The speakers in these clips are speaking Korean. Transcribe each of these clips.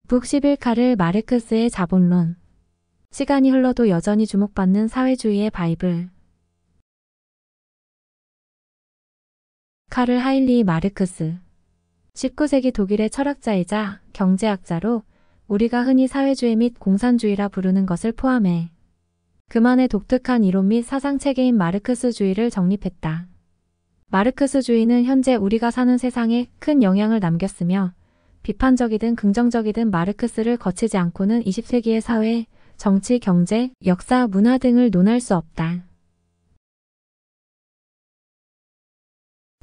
북 11카를 마르크스의 자본론. 시간이 흘러도 여전히 주목받는 사회주의의 바이블. 카를 하인리히 마르크스. 19세기 독일의 철학자이자 경제학자로 우리가 흔히 사회주의 및 공산주의라 부르는 것을 포함해 그만의 독특한 이론 및 사상체계인 마르크스주의를 정립했다. 마르크스주의는 현재 우리가 사는 세상에 큰 영향을 남겼으며 비판적이든 긍정적이든 마르크스를 거치지 않고는 20세기의 사회, 정치, 경제, 역사, 문화 등을 논할 수 없다.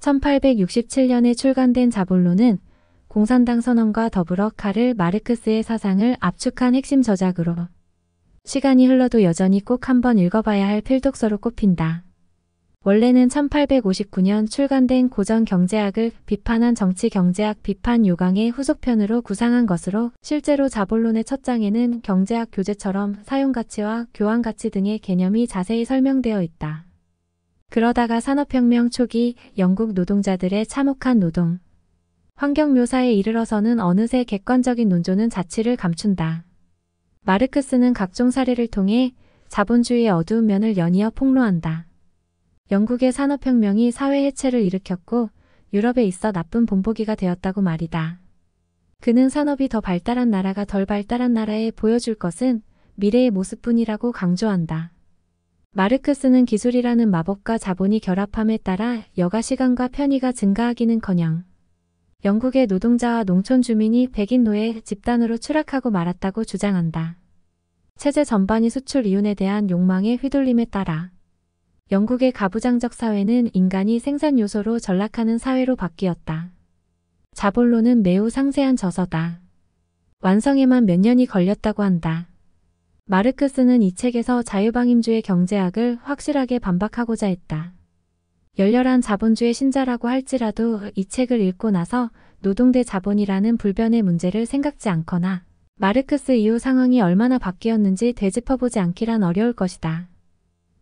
1867년에 출간된 자본론은 공산당 선언과 더불어 카를 마르크스의 사상을 압축한 핵심 저작으로 시간이 흘러도 여전히 꼭 한번 읽어봐야 할 필독서로 꼽힌다. 원래는 1859년 출간된 고전 경제학을 비판한 정치 경제학 비판 요강의 후속편으로 구상한 것으로 실제로 자본론의 첫 장에는 경제학 교재처럼 사용가치와 교환가치 등의 개념이 자세히 설명되어 있다. 그러다가 산업혁명 초기 영국 노동자들의 참혹한 노동, 환경 묘사에 이르러서는 어느새 객관적인 논조는 자취를 감춘다. 마르크스는 각종 사례를 통해 자본주의의 어두운 면을 연이어 폭로한다. 영국의 산업혁명이 사회 해체를 일으켰고 유럽에 있어 나쁜 본보기가 되었다고 말이다. 그는 산업이 더 발달한 나라가 덜 발달한 나라에 보여줄 것은 미래의 모습뿐이라고 강조한다. 마르크스는 기술이라는 마법과 자본이 결합함에 따라 여가 시간과 편의가 증가하기는커녕 영국의 노동자와 농촌 주민이 백인 노예 집단으로 추락하고 말았다고 주장한다. 체제 전반이 수출 이윤에 대한 욕망에 휘둘림에 따라 영국의 가부장적 사회는 인간이 생산 요소로 전락하는 사회로 바뀌었다. 자본론은 매우 상세한 저서다. 완성에만 몇 년이 걸렸다고 한다. 마르크스는 이 책에서 자유방임주의 경제학을 확실하게 반박하고자 했다. 열렬한 자본주의 신자라고 할지라도 이 책을 읽고 나서 노동 대 자본이라는 불변의 문제를 생각지 않거나 마르크스 이후 상황이 얼마나 바뀌었는지 되짚어보지 않기란 어려울 것이다.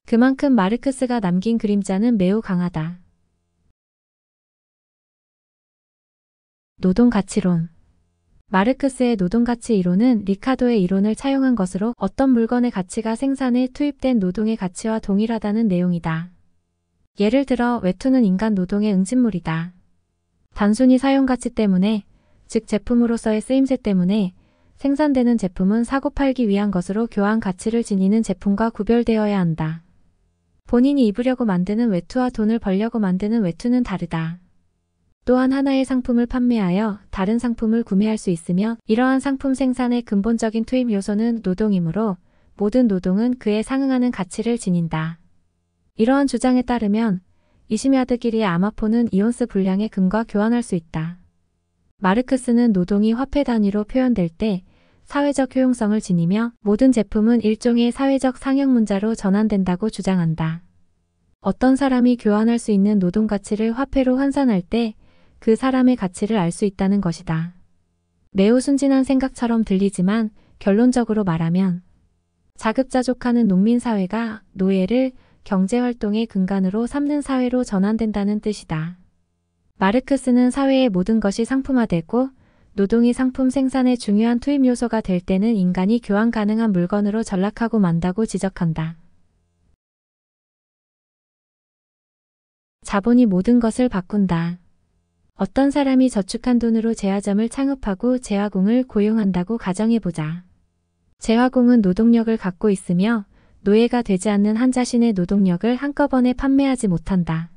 그만큼 마르크스가 남긴 그림자는 매우 강하다. 노동가치론. 마르크스의 노동가치 이론은 리카도의 이론을 차용한 것으로 어떤 물건의 가치가 생산에 투입된 노동의 가치와 동일하다는 내용이다. 예를 들어 외투는 인간 노동의 응집물이다. 단순히 사용가치 때문에, 즉 제품으로서의 쓰임새 때문에 생산되는 제품은 사고팔기 위한 것으로 교환 가치를 지니는 제품과 구별되어야 한다. 본인이 입으려고 만드는 외투와 돈을 벌려고 만드는 외투는 다르다. 또한 하나의 상품을 판매하여 다른 상품을 구매할 수 있으며 이러한 상품 생산의 근본적인 투입 요소는 노동이므로 모든 노동은 그에 상응하는 가치를 지닌다. 이러한 주장에 따르면 20야드 길이의 아마포는 이온스 분량의 금과 교환할 수 있다. 마르크스는 노동이 화폐 단위로 표현될 때 사회적 효용성을 지니며 모든 제품은 일종의 사회적 상형 문자로 전환된다고 주장한다. 어떤 사람이 교환할 수 있는 노동 가치를 화폐로 환산할 때 그 사람의 가치를 알 수 있다는 것이다. 매우 순진한 생각처럼 들리지만 결론적으로 말하면 자급자족하는 농민사회가 노예를 경제활동의 근간으로 삼는 사회로 전환된다는 뜻이다. 마르크스는 사회의 모든 것이 상품화되고 노동이 상품 생산의 중요한 투입 요소가 될 때는 인간이 교환 가능한 물건으로 전락하고 만다고 지적한다. 자본이 모든 것을 바꾼다. 어떤 사람이 저축한 돈으로 제화점을 창업하고 제화공을 고용한다고 가정해보자. 제화공은 노동력을 갖고 있으며 노예가 되지 않는 한 자신의 노동력을 한꺼번에 판매하지 못한다.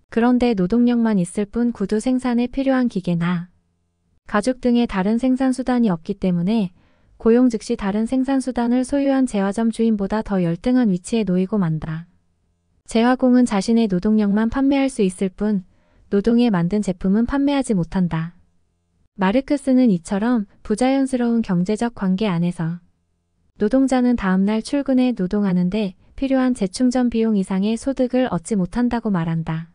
그런데 노동력만 있을 뿐 구두 생산에 필요한 기계나 가죽 등의 다른 생산수단이 없기 때문에 고용 즉시 다른 생산수단을 소유한 제화점 주인보다 더 열등한 위치에 놓이고 만다. 제화공은 자신의 노동력만 판매할 수 있을 뿐 노동에 만든 제품은 판매하지 못한다. 마르크스는 이처럼 부자연스러운 경제적 관계 안에서 노동자는 다음날 출근해 노동하는데 필요한 재충전 비용 이상의 소득을 얻지 못한다고 말한다.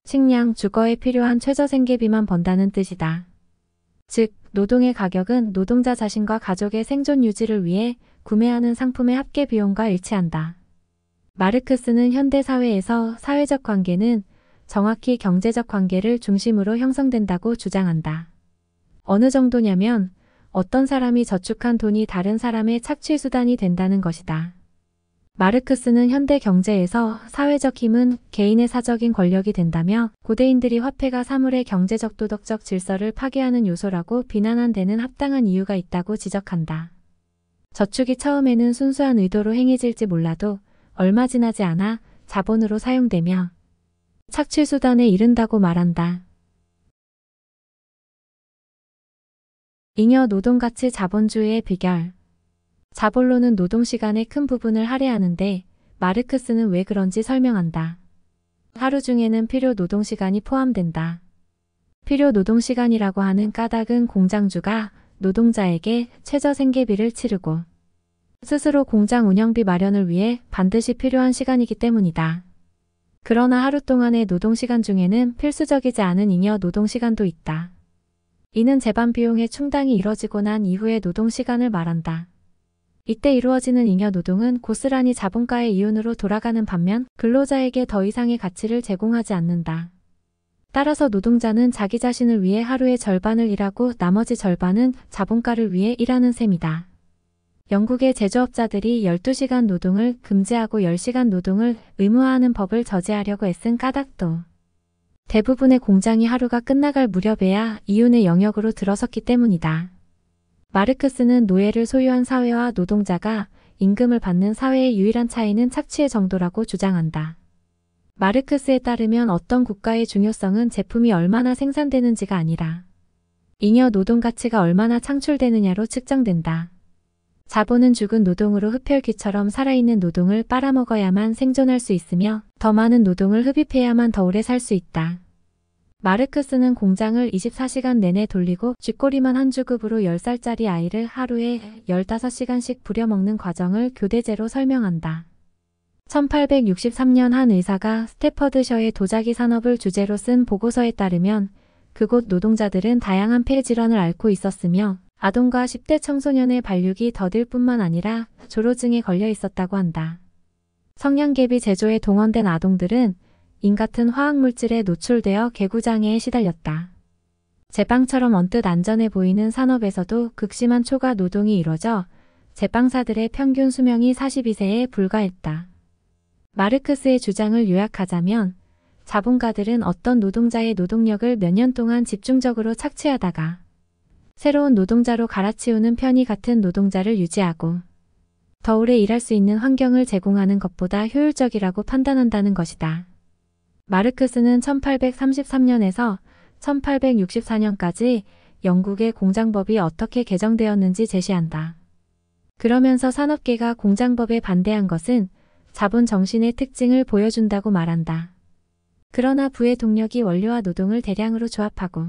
식량, 주거에 필요한 최저생계비만 번다는 뜻이다. 즉, 노동의 가격은 노동자 자신과 가족의 생존 유지를 위해 구매하는 상품의 합계 비용과 일치한다. 마르크스는 현대사회에서 사회적 관계는 정확히 경제적 관계를 중심으로 형성된다고 주장한다. 어느 정도냐면 어떤 사람이 저축한 돈이 다른 사람의 착취 수단이 된다는 것이다. 마르크스는 현대 경제에서 사회적 힘은 개인의 사적인 권력이 된다며 고대인들이 화폐가 사물의 경제적 도덕적 질서를 파괴하는 요소라고 비난한 데는 합당한 이유가 있다고 지적한다. 저축이 처음에는 순수한 의도로 행해질지 몰라도 얼마 지나지 않아 자본으로 사용되며 착취 수단에 이른다고 말한다. 잉여 노동가치 자본주의의 비결. 자본론은 노동시간의 큰 부분을 할애하는데 마르크스는 왜 그런지 설명한다. 하루 중에는 필요 노동시간이 포함된다. 필요 노동시간이라고 하는 까닭은 공장주가 노동자에게 최저 생계비를 치르고 스스로 공장 운영비 마련을 위해 반드시 필요한 시간이기 때문이다. 그러나 하루 동안의 노동시간 중에는 필수적이지 않은 잉여 노동시간도 있다. 이는 재반 비용의 충당이 이뤄지고 난 이후의 노동시간을 말한다. 이때 이루어지는 잉여 노동은 고스란히 자본가의 이윤으로 돌아가는 반면 근로자에게 더 이상의 가치를 제공하지 않는다. 따라서 노동자는 자기 자신을 위해 하루의 절반을 일하고 나머지 절반은 자본가를 위해 일하는 셈이다. 영국의 제조업자들이 12시간 노동을 금지하고 10시간 노동을 의무화하는 법을 저지하려고 애쓴 까닭도 대부분의 공장이 하루가 끝나갈 무렵에야 이윤의 영역으로 들어섰기 때문이다. 마르크스는 노예를 소유한 사회와 노동자가 임금을 받는 사회의 유일한 차이는 착취의 정도라고 주장한다. 마르크스에 따르면 어떤 국가의 중요성은 제품이 얼마나 생산되는지가 아니라 잉여 노동 가치가 얼마나 창출되느냐로 측정된다. 자본은 죽은 노동으로 흡혈귀처럼 살아있는 노동을 빨아먹어야만 생존할 수 있으며 더 많은 노동을 흡입해야만 더 오래 살 수 있다. 마르크스는 공장을 24시간 내내 돌리고 쥐꼬리만 한 주급으로 10살짜리 아이를 하루에 15시간씩 부려먹는 과정을 교대제로 설명한다. 1863년 한 의사가 스태퍼드셔의 도자기 산업을 주제로 쓴 보고서에 따르면 그곳 노동자들은 다양한 폐 질환을 앓고 있었으며 아동과 10대 청소년의 발육이 더딜 뿐만 아니라 조로증에 걸려 있었다고 한다. 성냥개비 제조에 동원된 아동들은 인 같은 화학물질에 노출되어 개구장애에 시달렸다. 제빵처럼 언뜻 안전해 보이는 산업에서도 극심한 초과 노동이 이뤄져 제빵사들의 평균 수명이 42세에 불과했다. 마르크스의 주장을 요약하자면 자본가들은 어떤 노동자의 노동력을 몇 년 동안 집중적으로 착취하다가 새로운 노동자로 갈아치우는 편이 같은 노동자를 유지하고 더 오래 일할 수 있는 환경을 제공하는 것보다 효율적이라고 판단한다는 것이다. 마르크스는 1833년에서 1864년까지 영국의 공장법이 어떻게 개정되었는지 제시한다. 그러면서 산업계가 공장법에 반대한 것은 자본 정신의 특징을 보여준다고 말한다. 그러나 부의 동력이 원료와 노동을 대량으로 조합하고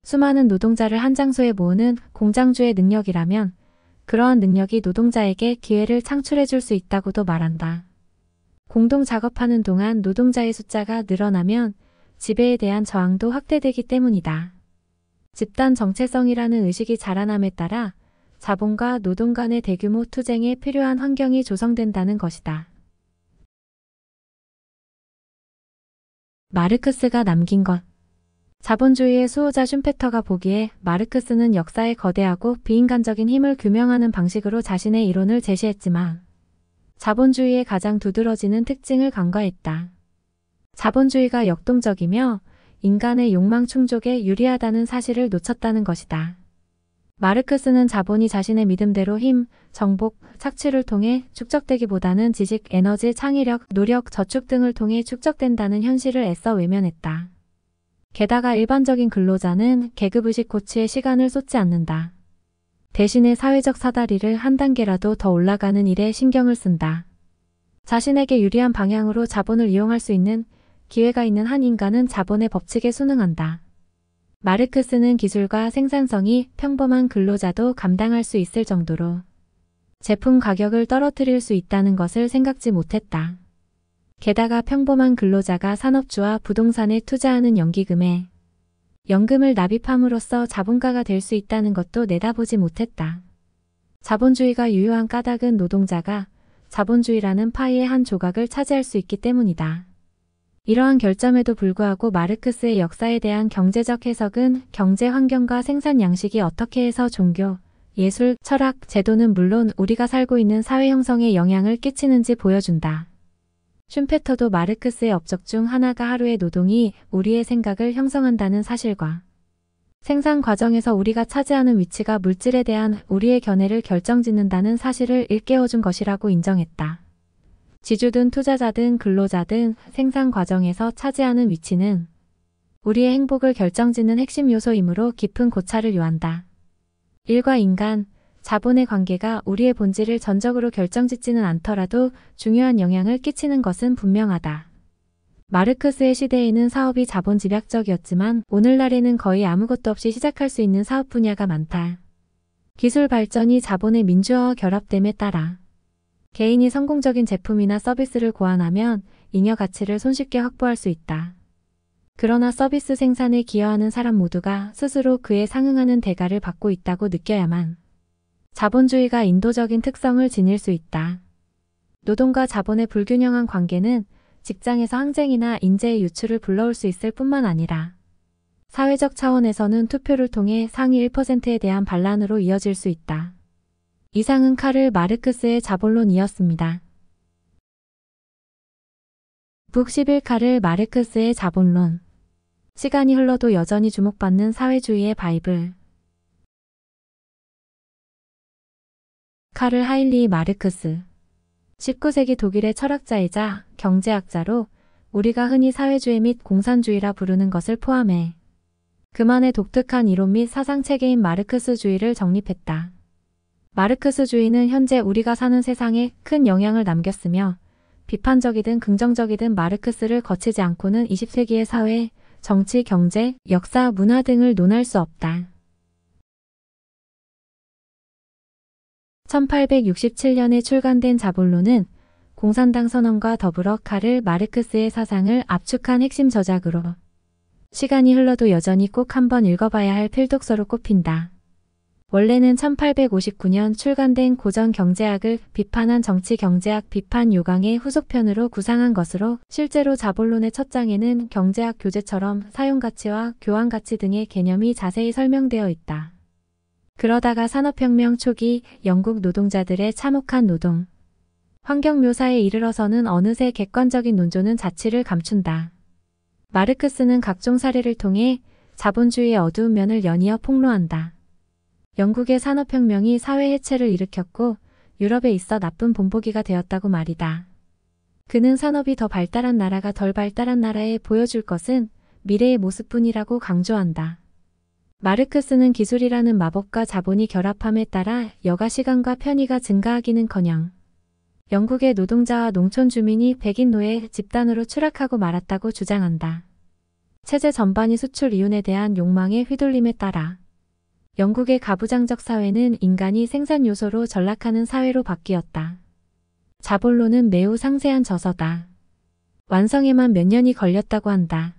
수많은 노동자를 한 장소에 모으는 공장주의 능력이라면 그러한 능력이 노동자에게 기회를 창출해 줄 수 있다고도 말한다. 공동 작업하는 동안 노동자의 숫자가 늘어나면 지배에 대한 저항도 확대되기 때문이다. 집단 정체성이라는 의식이 자라남에 따라 자본과 노동 간의 대규모 투쟁에 필요한 환경이 조성된다는 것이다. 마르크스가 남긴 것. 자본주의의 수호자 슌페터가 보기에 마르크스는 역사의 거대하고 비인간적인 힘을 규명하는 방식으로 자신의 이론을 제시했지만 자본주의의 가장 두드러지는 특징을 간과했다. 자본주의가 역동적이며 인간의 욕망 충족에 유리하다는 사실을 놓쳤다는 것이다. 마르크스는 자본이 자신의 믿음대로 힘, 정복, 착취를 통해 축적되기보다는 지식, 에너지, 창의력, 노력, 저축 등을 통해 축적된다는 현실을 애써 외면했다. 게다가 일반적인 근로자는 계급의식 고취에 시간을 쏟지 않는다. 대신에 사회적 사다리를 한 단계라도 더 올라가는 일에 신경을 쓴다. 자신에게 유리한 방향으로 자본을 이용할 수 있는 기회가 있는 한 인간은 자본의 법칙에 순응한다. 마르크스는 기술과 생산성이 평범한 근로자도 감당할 수 있을 정도로 제품 가격을 떨어뜨릴 수 있다는 것을 생각지 못했다. 게다가 평범한 근로자가 산업주와 부동산에 투자하는 연기금에 연금을 납입함으로써 자본가가 될 수 있다는 것도 내다보지 못했다. 자본주의가 유효한 까닭은 노동자가 자본주의라는 파이의 한 조각을 차지할 수 있기 때문이다. 이러한 결점에도 불구하고 마르크스의 역사에 대한 경제적 해석은 경제 환경과 생산 양식이 어떻게 해서 종교, 예술, 철학, 제도는 물론 우리가 살고 있는 사회 형성에 영향을 끼치는지 보여준다. 슌페터도 마르크스의 업적 중 하나가 하루의 노동이 우리의 생각을 형성한다는 사실과 생산 과정에서 우리가 차지하는 위치가 물질에 대한 우리의 견해를 결정짓는다는 사실을 일깨워준 것이라고 인정했다. 지주든 투자자든 근로자든 생산 과정에서 차지하는 위치는 우리의 행복을 결정짓는 핵심 요소이므로 깊은 고찰을 요한다. 일과 인간, 자본의 관계가 우리의 본질을 전적으로 결정짓지는 않더라도 중요한 영향을 끼치는 것은 분명하다. 마르크스의 시대에는 사업이 자본 집약적이었지만 오늘날에는 거의 아무것도 없이 시작할 수 있는 사업 분야가 많다. 기술 발전이 자본의 민주화와 결합됨에 따라 개인이 성공적인 제품이나 서비스를 고안하면 잉여 가치를 손쉽게 확보할 수 있다. 그러나 서비스 생산에 기여하는 사람 모두가 스스로 그에 상응하는 대가를 받고 있다고 느껴야만 자본주의가 인도적인 특성을 지닐 수 있다. 노동과 자본의 불균형한 관계는 직장에서 항쟁이나 인재의 유출을 불러올 수 있을 뿐만 아니라 사회적 차원에서는 투표를 통해 상위 1%에 대한 반란으로 이어질 수 있다. 이상은 카를 마르크스의 자본론이었습니다. 북 11 카를 마르크스의 자본론. 시간이 흘러도 여전히 주목받는 사회주의의 바이블. 카를 하인리히 마르크스. 19세기 독일의 철학자이자 경제학자로 우리가 흔히 사회주의 및 공산주의라 부르는 것을 포함해 그만의 독특한 이론 및 사상체계인 마르크스주의를 정립했다. 마르크스주의는 현재 우리가 사는 세상에 큰 영향을 남겼으며 비판적이든 긍정적이든 마르크스를 거치지 않고는 20세기의 사회, 정치, 경제, 역사, 문화 등을 논할 수 없다. 1867년에 출간된 자본론은 공산당 선언과 더불어 카를 마르크스의 사상을 압축한 핵심 저작으로 시간이 흘러도 여전히 꼭 한번 읽어봐야 할 필독서로 꼽힌다. 원래는 1859년 출간된 고전 경제학을 비판한 정치 경제학 비판 요강의 후속편으로 구상한 것으로 실제로 자본론의 첫 장에는 경제학 교재처럼 사용가치와 교환가치 등의 개념이 자세히 설명되어 있다. 그러다가 산업혁명 초기 영국 노동자들의 참혹한 노동, 환경 묘사에 이르러서는 어느새 객관적인 논조는 자취를 감춘다. 마르크스는 각종 사례를 통해 자본주의의 어두운 면을 연이어 폭로한다. 영국의 산업혁명이 사회 해체를 일으켰고 유럽에 있어 나쁜 본보기가 되었다고 말이다. 그는 산업이 더 발달한 나라가 덜 발달한 나라에 보여줄 것은 미래의 모습뿐이라고 강조한다. 마르크스는 기술이라는 마법과 자본이 결합함에 따라 여가 시간과 편의가 증가하기는커녕 영국의 노동자와 농촌 주민이 백인 노예 집단으로 추락하고 말았다고 주장한다. 체제 전반이 수출 이윤에 대한 욕망에 휘둘림에 따라 영국의 가부장적 사회는 인간이 생산 요소로 전락하는 사회로 바뀌었다. 자본론은 매우 상세한 저서다. 완성에만 몇 년이 걸렸다고 한다.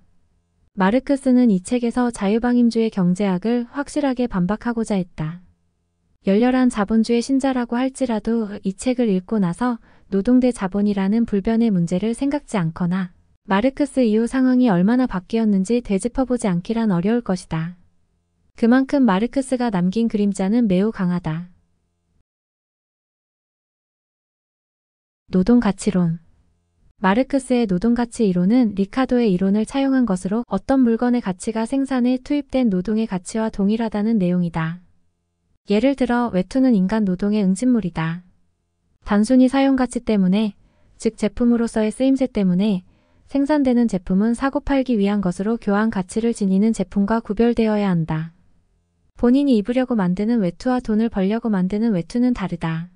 마르크스는 이 책에서 자유방임주의 경제학을 확실하게 반박하고자 했다. 열렬한 자본주의 신자라고 할지라도 이 책을 읽고 나서 노동 대 자본이라는 불변의 문제를 생각지 않거나 마르크스 이후 상황이 얼마나 바뀌었는지 되짚어보지 않기란 어려울 것이다. 그만큼 마르크스가 남긴 그림자는 매우 강하다. 노동가치론. 마르크스의 노동가치 이론은 리카도의 이론을 차용한 것으로 어떤 물건의 가치가 생산에 투입된 노동의 가치와 동일하다는 내용이다. 예를 들어 외투는 인간 노동의 응집물이다. 단순히 사용가치 때문에, 즉 제품으로서의 쓰임새 때문에 생산되는 제품은 사고 팔기 위한 것으로 교환 가치를 지니는 제품과 구별되어야 한다. 본인이 입으려고 만드는 외투와 돈을 벌려고 만드는 외투는 다르다.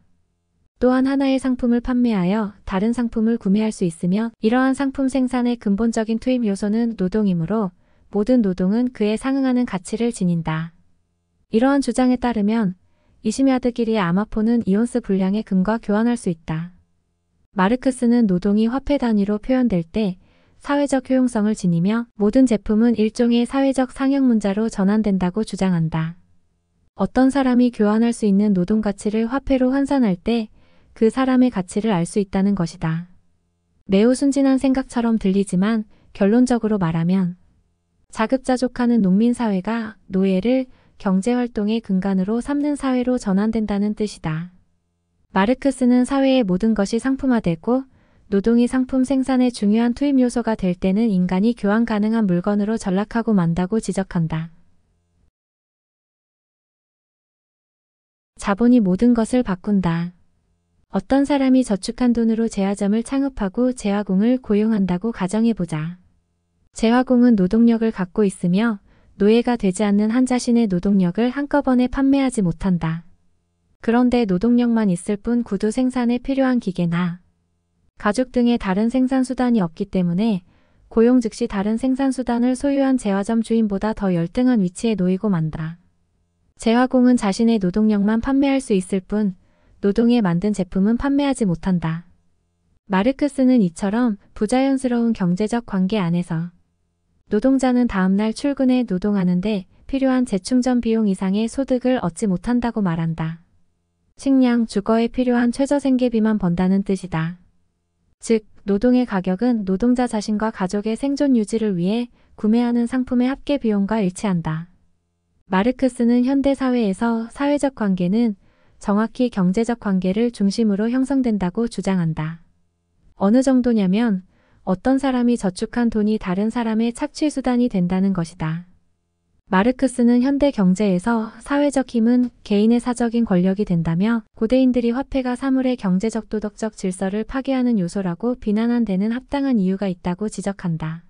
또한 하나의 상품을 판매하여 다른 상품을 구매할 수 있으며 이러한 상품 생산의 근본적인 투입 요소는 노동이므로 모든 노동은 그에 상응하는 가치를 지닌다. 이러한 주장에 따르면 20야드 길이의 아마포는 이온스 분량의 금과 교환할 수 있다. 마르크스는 노동이 화폐 단위로 표현될 때 사회적 효용성을 지니며 모든 제품은 일종의 사회적 상형 문자로 전환된다고 주장한다. 어떤 사람이 교환할 수 있는 노동 가치를 화폐로 환산할 때 그 사람의 가치를 알 수 있다는 것이다. 매우 순진한 생각처럼 들리지만 결론적으로 말하면 자급자족하는 농민 사회가 노예를 경제활동의 근간으로 삼는 사회로 전환된다는 뜻이다. 마르크스는 사회의 모든 것이 상품화되고 노동이 상품 생산의 중요한 투입 요소가 될 때는 인간이 교환 가능한 물건으로 전락하고 만다고 지적한다. 자본이 모든 것을 바꾼다. 어떤 사람이 저축한 돈으로 제화점을 창업하고 제화공을 고용한다고 가정해보자. 제화공은 노동력을 갖고 있으며 노예가 되지 않는 한 자신의 노동력을 한꺼번에 판매하지 못한다. 그런데 노동력만 있을 뿐 구두 생산에 필요한 기계나 가죽 등의 다른 생산수단이 없기 때문에 고용 즉시 다른 생산수단을 소유한 제화점 주인보다 더 열등한 위치에 놓이고 만다. 제화공은 자신의 노동력만 판매할 수 있을 뿐 노동에 만든 제품은 판매하지 못한다. 마르크스는 이처럼 부자연스러운 경제적 관계 안에서 노동자는 다음날 출근해 노동하는데 필요한 재충전 비용 이상의 소득을 얻지 못한다고 말한다. 식량, 주거에 필요한 최저생계비만 번다는 뜻이다. 즉, 노동의 가격은 노동자 자신과 가족의 생존 유지를 위해 구매하는 상품의 합계 비용과 일치한다. 마르크스는 현대사회에서 사회적 관계는 정확히 경제적 관계를 중심으로 형성된다고 주장한다. 어느 정도냐면 어떤 사람이 저축한 돈이 다른 사람의 착취수단이 된다는 것이다. 마르크스는 현대 경제에서 사회적 힘은 개인의 사적인 권력이 된다며 고대인들이 화폐가 사물의 경제적 도덕적 질서를 파괴하는 요소라고 비난한 데는 합당한 이유가 있다고 지적한다.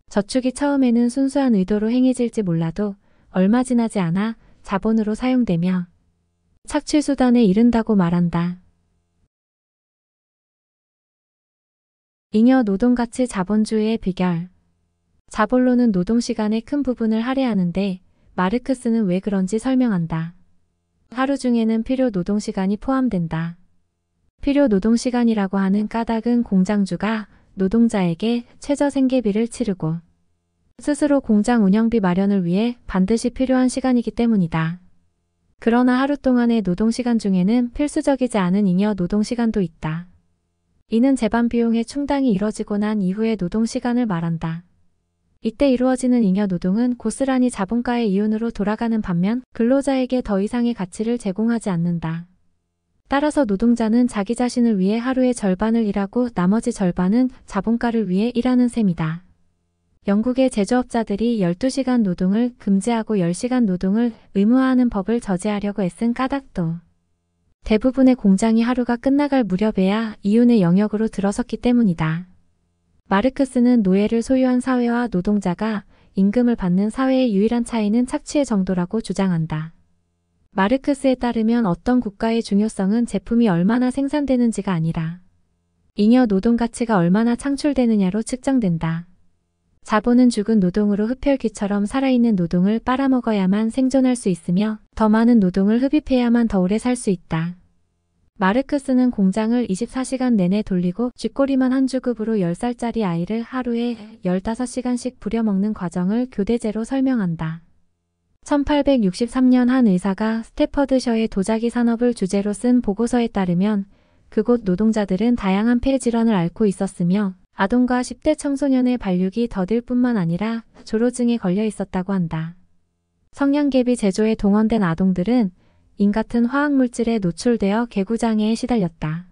저축이 처음에는 순수한 의도로 행해질지 몰라도 얼마 지나지 않아 자본으로 사용되며 착취수단에 이른다고 말한다. 잉여 노동가치 자본주의의 비결. 자본론은 노동시간의 큰 부분을 할애하는데 마르크스는 왜 그런지 설명한다. 하루 중에는 필요 노동시간이 포함된다. 필요 노동시간이라고 하는 까닭은 공장주가 노동자에게 최저생계비를 치르고 스스로 공장 운영비 마련을 위해 반드시 필요한 시간이기 때문이다. 그러나 하루 동안의 노동시간 중에는 필수적이지 않은 잉여 노동시간도 있다. 이는 재반 비용의 충당이 이뤄지고 난 이후의 노동시간을 말한다. 이때 이루어지는 잉여 노동은 고스란히 자본가의 이윤으로 돌아가는 반면 근로자에게 더 이상의 가치를 제공하지 않는다. 따라서 노동자는 자기 자신을 위해 하루의 절반을 일하고 나머지 절반은 자본가를 위해 일하는 셈이다. 영국의 제조업자들이 12시간 노동을 금지하고 10시간 노동을 의무화하는 법을 저지하려고 애쓴 까닭도 대부분의 공장이 하루가 끝나갈 무렵에야 이윤의 영역으로 들어섰기 때문이다. 마르크스는 노예를 소유한 사회와 노동자가 임금을 받는 사회의 유일한 차이는 착취의 정도라고 주장한다. 마르크스에 따르면 어떤 국가의 중요성은 제품이 얼마나 생산되는지가 아니라 잉여 노동 가치가 얼마나 창출되느냐로 측정된다. 자본은 죽은 노동으로 흡혈귀처럼 살아있는 노동을 빨아먹어야만 생존할 수 있으며 더 많은 노동을 흡입해야만 더 오래 살 수 있다. 마르크스는 공장을 24시간 내내 돌리고 쥐꼬리만 한 주급으로 10살짜리 아이를 하루에 15시간씩 부려먹는 과정을 교대제로 설명한다. 1863년 한 의사가 스태퍼드셔의 도자기 산업을 주제로 쓴 보고서에 따르면 그곳 노동자들은 다양한 폐 질환을 앓고 있었으며 아동과 10대 청소년의 발육이 더딜 뿐만 아니라 조로증에 걸려 있었다고 한다. 성냥개비 제조에 동원된 아동들은 인 같은 화학물질에 노출되어 개구장애에 시달렸다.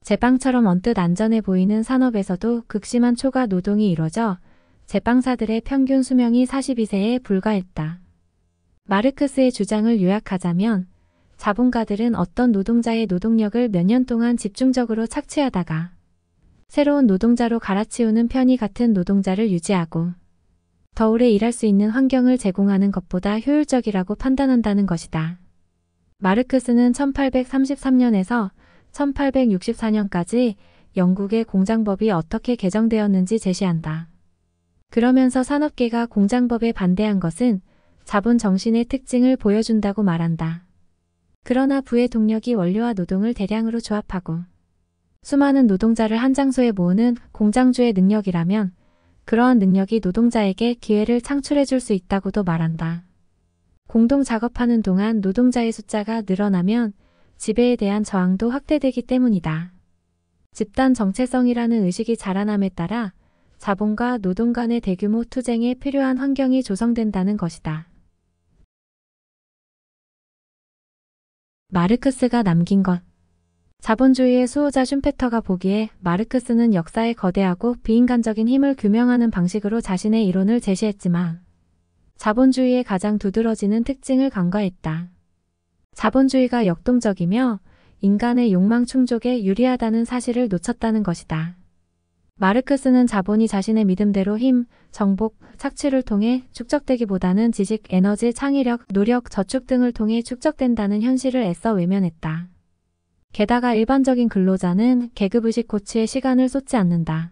제빵처럼 언뜻 안전해 보이는 산업에서도 극심한 초과 노동이 이뤄져 제빵사들의 평균 수명이 42세에 불과했다. 마르크스의 주장을 요약하자면 자본가들은 어떤 노동자의 노동력을 몇 년 동안 집중적으로 착취하다가 새로운 노동자로 갈아치우는 편이 같은 노동자를 유지하고 더 오래 일할 수 있는 환경을 제공하는 것보다 효율적이라고 판단한다는 것이다. 마르크스는 1833년에서 1864년까지 영국의 공장법이 어떻게 개정되었는지 제시한다. 그러면서 산업계가 공장법에 반대한 것은 자본 정신의 특징을 보여준다고 말한다. 그러나 부의 동력이 원료와 노동을 대량으로 조합하고 수많은 노동자를 한 장소에 모으는 공장주의 능력이라면 그러한 능력이 노동자에게 기회를 창출해 줄 수 있다고도 말한다. 공동 작업하는 동안 노동자의 숫자가 늘어나면 지배에 대한 저항도 확대되기 때문이다. 집단 정체성이라는 의식이 자라남에 따라 자본과 노동 간의 대규모 투쟁에 필요한 환경이 조성된다는 것이다. 마르크스가 남긴 것. 자본주의의 수호자 슌페터가 보기에 마르크스는 역사의 거대하고 비인간적인 힘을 규명하는 방식으로 자신의 이론을 제시했지만 자본주의의 가장 두드러지는 특징을 간과했다. 자본주의가 역동적이며 인간의 욕망 충족에 유리하다는 사실을 놓쳤다는 것이다. 마르크스는 자본이 자신의 믿음대로 힘, 정복, 착취를 통해 축적되기보다는 지식, 에너지, 창의력, 노력, 저축 등을 통해 축적된다는 현실을 애써 외면했다. 게다가 일반적인 근로자는 계급의식 고취에 시간을 쏟지 않는다.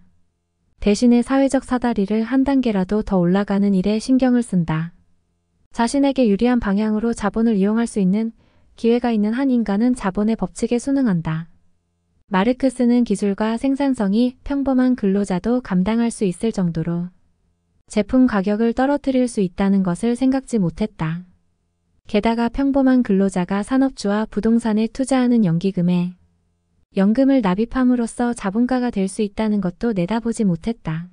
대신에 사회적 사다리를 한 단계라도 더 올라가는 일에 신경을 쓴다. 자신에게 유리한 방향으로 자본을 이용할 수 있는 기회가 있는 한 인간은 자본의 법칙에 순응한다. 마르크스는 기술과 생산성이 평범한 근로자도 감당할 수 있을 정도로 제품 가격을 떨어뜨릴 수 있다는 것을 생각지 못했다. 게다가 평범한 근로자가 산업주와 부동산에 투자하는 연기금에 연금을 납입함으로써 자본가가 될 수 있다는 것도 내다보지 못했다.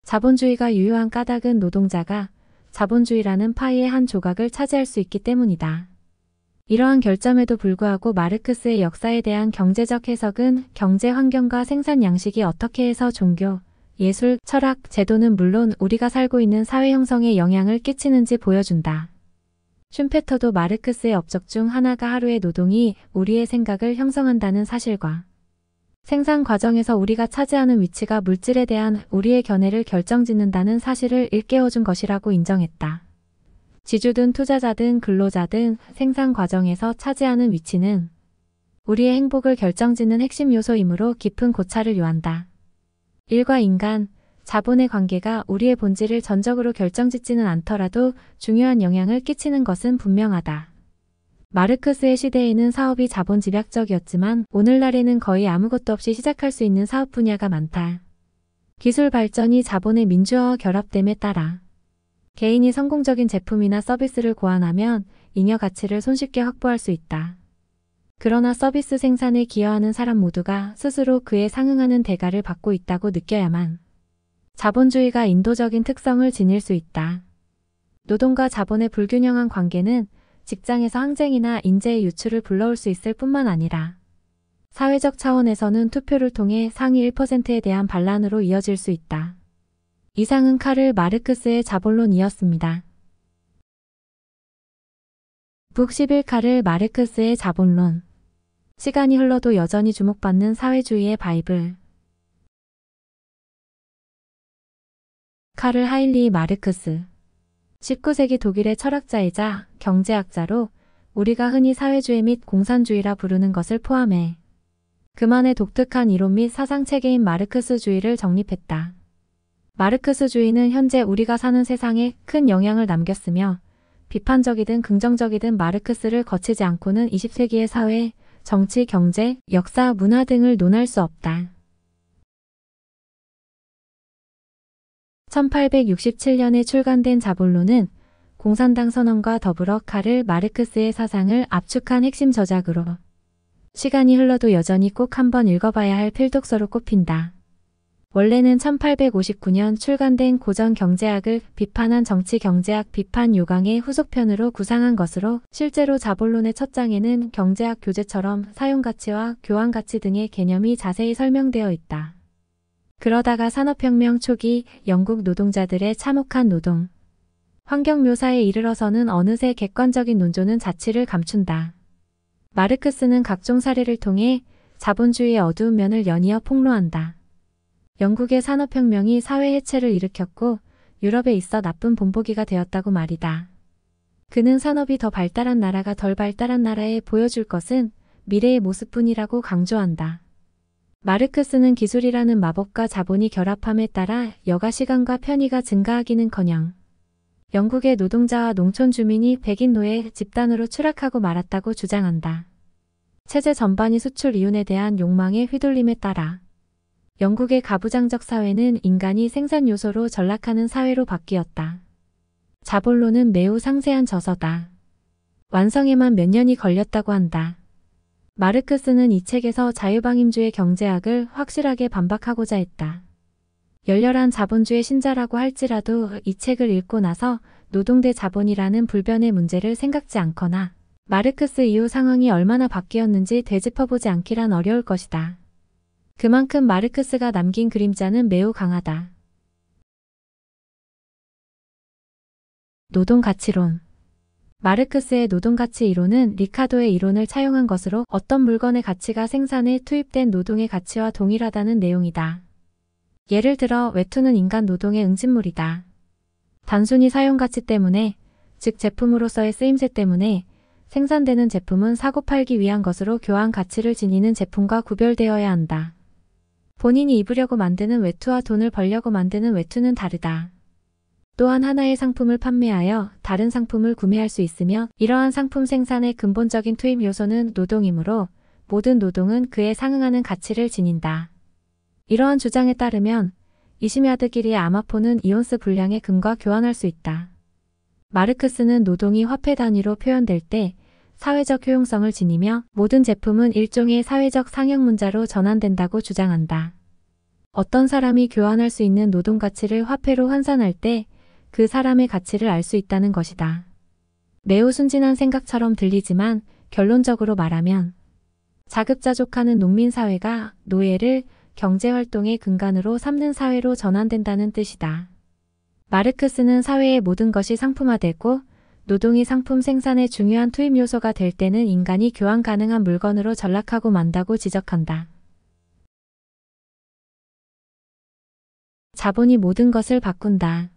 자본주의가 유효한 까닭은 노동자가 자본주의라는 파이의 한 조각을 차지할 수 있기 때문이다. 이러한 결점에도 불구하고 마르크스의 역사에 대한 경제적 해석은 경제 환경과 생산 양식이 어떻게 해서 종교, 예술, 철학, 제도는 물론 우리가 살고 있는 사회 형성에 영향을 끼치는지 보여준다. 슌페터도 마르크스의 업적 중 하나가 하루의 노동이 우리의 생각을 형성한다는 사실과 생산 과정에서 우리가 차지하는 위치가 물질에 대한 우리의 견해를 결정짓는다는 사실을 일깨워준 것이라고 인정했다. 지주든 투자자든 근로자든 생산 과정에서 차지하는 위치는 우리의 행복을 결정짓는 핵심 요소이므로 깊은 고찰을 요한다. 일과 인간, 자본의 관계가 우리의 본질을 전적으로 결정짓지는 않더라도 중요한 영향을 끼치는 것은 분명하다. 마르크스의 시대에는 사업이 자본 집약적이었지만 오늘날에는 거의 아무것도 없이 시작할 수 있는 사업 분야가 많다. 기술 발전이 자본의 민주화와 결합됨에 따라 개인이 성공적인 제품이나 서비스를 고안하면 잉여 가치를 손쉽게 확보할 수 있다. 그러나 서비스 생산에 기여하는 사람 모두가 스스로 그에 상응하는 대가를 받고 있다고 느껴야만 자본주의가 인도적인 특성을 지닐 수 있다. 노동과 자본의 불균형한 관계는 직장에서 항쟁이나 인재의 유출을 불러올 수 있을 뿐만 아니라 사회적 차원에서는 투표를 통해 상위 1%에 대한 반란으로 이어질 수 있다. 이상은 카를 마르크스의 자본론이었습니다. 북 11 카를 마르크스의 자본론. 시간이 흘러도 여전히 주목받는 사회주의의 바이블. 카를 하인리 마르크스. 19세기 독일의 철학자이자 경제학자로 우리가 흔히 사회주의 및 공산주의라 부르는 것을 포함해 그만의 독특한 이론 및 사상체계인 마르크스주의를 정립했다. 마르크스주의는 현재 우리가 사는 세상에 큰 영향을 남겼으며 비판적이든 긍정적이든 마르크스를 거치지 않고는 20세기의 사회, 정치, 경제, 역사, 문화 등을 논할 수 없다. 1867년에 출간된 자본론은 공산당 선언과 더불어 카를 마르크스의 사상을 압축한 핵심 저작으로 시간이 흘러도 여전히 꼭 한번 읽어봐야 할 필독서로 꼽힌다. 원래는 1859년 출간된 고전 경제학을 비판한 정치 경제학 비판 요강의 후속편으로 구상한 것으로 실제로 자본론의 첫 장에는 경제학 교재처럼 사용가치와 교환가치 등의 개념이 자세히 설명되어 있다. 그러다가 산업혁명 초기 영국 노동자들의 참혹한 노동, 환경 묘사에 이르러서는 어느새 객관적인 논조는 자취를 감춘다. 마르크스는 각종 사례를 통해 자본주의의 어두운 면을 연이어 폭로한다. 영국의 산업혁명이 사회 해체를 일으켰고 유럽에 있어 나쁜 본보기가 되었다고 말이다. 그는 산업이 더 발달한 나라가 덜 발달한 나라에 보여줄 것은 미래의 모습뿐이라고 강조한다. 마르크스는 기술이라는 마법과 자본이 결합함에 따라 여가 시간과 편의가 증가하기는커녕 영국의 노동자와 농촌 주민이 백인 노예 집단으로 추락하고 말았다고 주장한다. 체제 전반이 수출 이윤에 대한 욕망에 휘둘림에 따라 영국의 가부장적 사회는 인간이 생산 요소로 전락하는 사회로 바뀌었다. 자본론은 매우 상세한 저서다. 완성에만 몇 년이 걸렸다고 한다. 마르크스는 이 책에서 자유방임주의 경제학을 확실하게 반박하고자 했다. 열렬한 자본주의 신자라고 할지라도 이 책을 읽고 나서 노동 대 자본이라는 불변의 문제를 생각지 않거나 마르크스 이후 상황이 얼마나 바뀌었는지 되짚어보지 않기란 어려울 것이다. 그만큼 마르크스가 남긴 그림자는 매우 강하다. 노동가치론. 마르크스의 노동가치 이론은 리카도의 이론을 차용한 것으로 어떤 물건의 가치가 생산에 투입된 노동의 가치와 동일하다는 내용이다. 예를 들어 외투는 인간 노동의 응집물이다. 단순히 사용가치 때문에, 즉 제품으로서의 쓰임새 때문에 생산되는 제품은 사고 팔기 위한 것으로 교환 가치를 지니는 제품과 구별되어야 한다. 본인이 입으려고 만드는 외투와 돈을 벌려고 만드는 외투는 다르다. 또한 하나의 상품을 판매하여 다른 상품을 구매할 수 있으며 이러한 상품 생산의 근본적인 투입 요소는 노동이므로 모든 노동은 그에 상응하는 가치를 지닌다. 이러한 주장에 따르면 20야드 길이의 아마포는 이온스 분량의 금과 교환할 수 있다. 마르크스는 노동이 화폐 단위로 표현될 때 사회적 효용성을 지니며 모든 제품은 일종의 사회적 상형 문자로 전환된다고 주장한다. 어떤 사람이 교환할 수 있는 노동 가치를 화폐로 환산할 때 그 사람의 가치를 알 수 있다는 것이다. 매우 순진한 생각처럼 들리지만 결론적으로 말하면 자급자족하는 농민 사회가 노예를 경제활동의 근간으로 삼는 사회로 전환된다는 뜻이다. 마르크스는 사회의 모든 것이 상품화되고 노동이 상품 생산의 중요한 투입 요소가 될 때는 인간이 교환 가능한 물건으로 전락하고 만다고 지적한다. 자본이 모든 것을 바꾼다.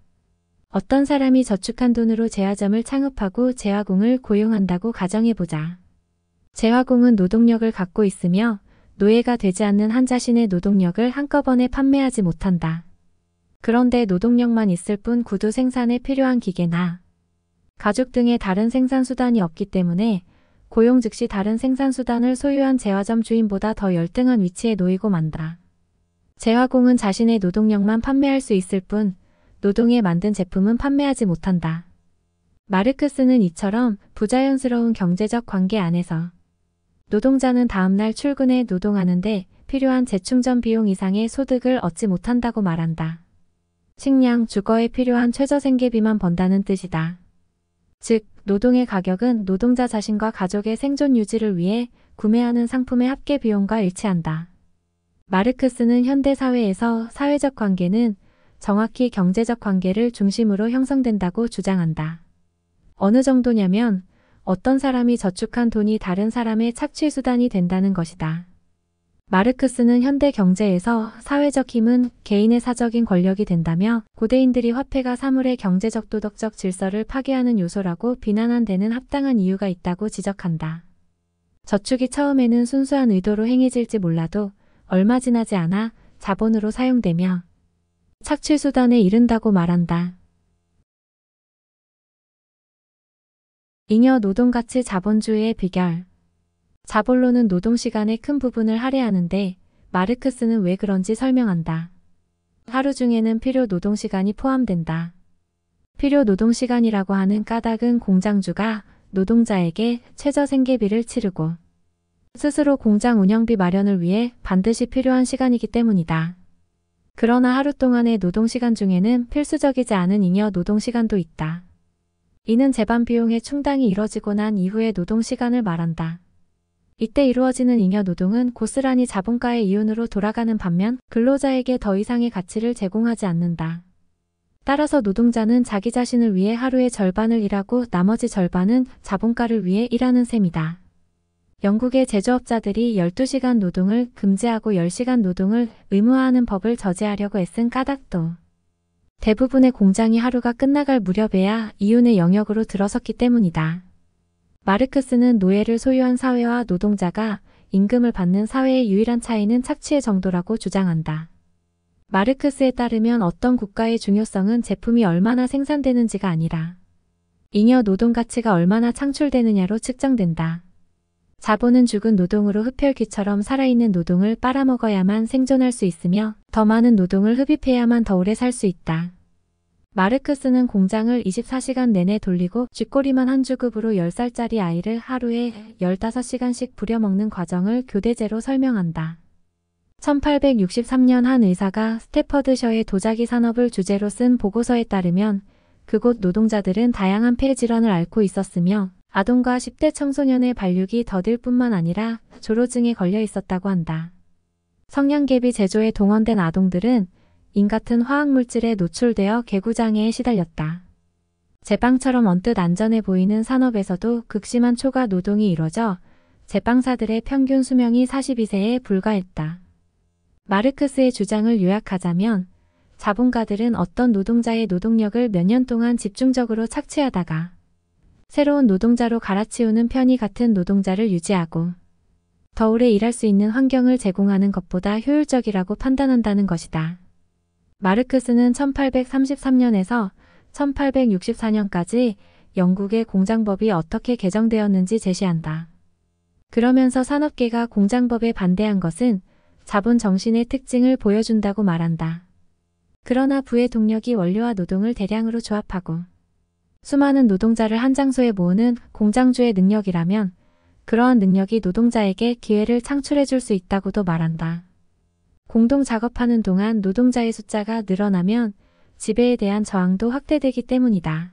어떤 사람이 저축한 돈으로 제화점을 창업하고 제화공을 고용한다고 가정해보자. 제화공은 노동력을 갖고 있으며 노예가 되지 않는 한 자신의 노동력을 한꺼번에 판매하지 못한다. 그런데 노동력만 있을 뿐 구두 생산에 필요한 기계나 가죽 등의 다른 생산수단이 없기 때문에 고용 즉시 다른 생산수단을 소유한 제화점 주인보다 더 열등한 위치에 놓이고 만다. 제화공은 자신의 노동력만 판매할 수 있을 뿐 노동에 만든 제품은 판매하지 못한다. 마르크스는 이처럼 부자연스러운 경제적 관계 안에서 노동자는 다음날 출근해 노동하는데 필요한 재충전 비용 이상의 소득을 얻지 못한다고 말한다. 식량, 주거에 필요한 최저생계비만 번다는 뜻이다. 즉, 노동의 가격은 노동자 자신과 가족의 생존 유지를 위해 구매하는 상품의 합계 비용과 일치한다. 마르크스는 현대 사회에서 사회적 관계는 정확히 경제적 관계를 중심으로 형성된다고 주장한다. 어느 정도냐면 어떤 사람이 저축한 돈이 다른 사람의 착취 수단이 된다는 것이다. 마르크스는 현대 경제에서 사회적 힘은 개인의 사적인 권력이 된다며 고대인들이 화폐가 사물의 경제적 도덕적 질서를 파괴하는 요소라고 비난한 데는 합당한 이유가 있다고 지적한다. 저축이 처음에는 순수한 의도로 행해질지 몰라도 얼마 지나지 않아 자본으로 사용되며 착취 수단에 이른다고 말한다. 잉여 노동가치 자본주의의 비결. 자본론은 노동시간의 큰 부분을 할애하는데 마르크스는 왜 그런지 설명한다. 하루 중에는 필요 노동시간이 포함된다. 필요 노동시간이라고 하는 까닭은 공장주가 노동자에게 최저생계비를 치르고 스스로 공장 운영비 마련을 위해 반드시 필요한 시간이기 때문이다. 그러나 하루 동안의 노동시간 중에는 필수적이지 않은 잉여 노동시간도 있다. 이는 재반 비용의 충당이 이뤄지고 난 이후의 노동시간을 말한다. 이때 이루어지는 잉여 노동은 고스란히 자본가의 이윤으로 돌아가는 반면 근로자에게 더 이상의 가치를 제공하지 않는다. 따라서 노동자는 자기 자신을 위해 하루의 절반을 일하고 나머지 절반은 자본가를 위해 일하는 셈이다. 영국의 제조업자들이 12시간 노동을 금지하고 10시간 노동을 의무화하는 법을 저지하려고 애쓴 까닭도 대부분의 공장이 하루가 끝나갈 무렵에야 이윤의 영역으로 들어섰기 때문이다. 마르크스는 노예를 소유한 사회와 노동자가 임금을 받는 사회의 유일한 차이는 착취의 정도라고 주장한다. 마르크스에 따르면 어떤 국가의 중요성은 제품이 얼마나 생산되는지가 아니라 잉여 노동 가치가 얼마나 창출되느냐로 측정된다. 자본은 죽은 노동으로 흡혈귀처럼 살아있는 노동을 빨아먹어야만 생존할 수 있으며 더 많은 노동을 흡입해야만 더 오래 살 수 있다. 마르크스는 공장을 24시간 내내 돌리고 쥐꼬리만 한 주급으로 10살짜리 아이를 하루에 15시간씩 부려먹는 과정을 교대제로 설명한다. 1863년 한 의사가 스태퍼드셔의 도자기 산업을 주제로 쓴 보고서에 따르면 그곳 노동자들은 다양한 폐 질환을 앓고 있었으며 아동과 10대 청소년의 발육이 더딜 뿐만 아니라 조로증에 걸려 있었다고 한다. 성냥개비 제조에 동원된 아동들은 인 같은 화학물질에 노출되어 개구장애에 시달렸다. 제빵처럼 언뜻 안전해 보이는 산업에서도 극심한 초과 노동이 이뤄져 제빵사들의 평균 수명이 42세에 불과했다. 마르크스의 주장을 요약하자면 자본가들은 어떤 노동자의 노동력을 몇 년 동안 집중적으로 착취하다가 새로운 노동자로 갈아치우는 편의 같은 노동자를 유지하고 더 오래 일할 수 있는 환경을 제공하는 것보다 효율적이라고 판단한다는 것이다. 마르크스는 1833년에서 1864년까지 영국의 공장법이 어떻게 개정되었는지 제시한다. 그러면서 산업계가 공장법에 반대한 것은 자본 정신의 특징을 보여준다고 말한다. 그러나 부의 동력이 원료와 노동을 대량으로 조합하고 수많은 노동자를 한 장소에 모으는 공장주의 능력이라면 그러한 능력이 노동자에게 기회를 창출해 줄 수 있다고도 말한다. 공동 작업하는 동안 노동자의 숫자가 늘어나면 지배에 대한 저항도 확대되기 때문이다.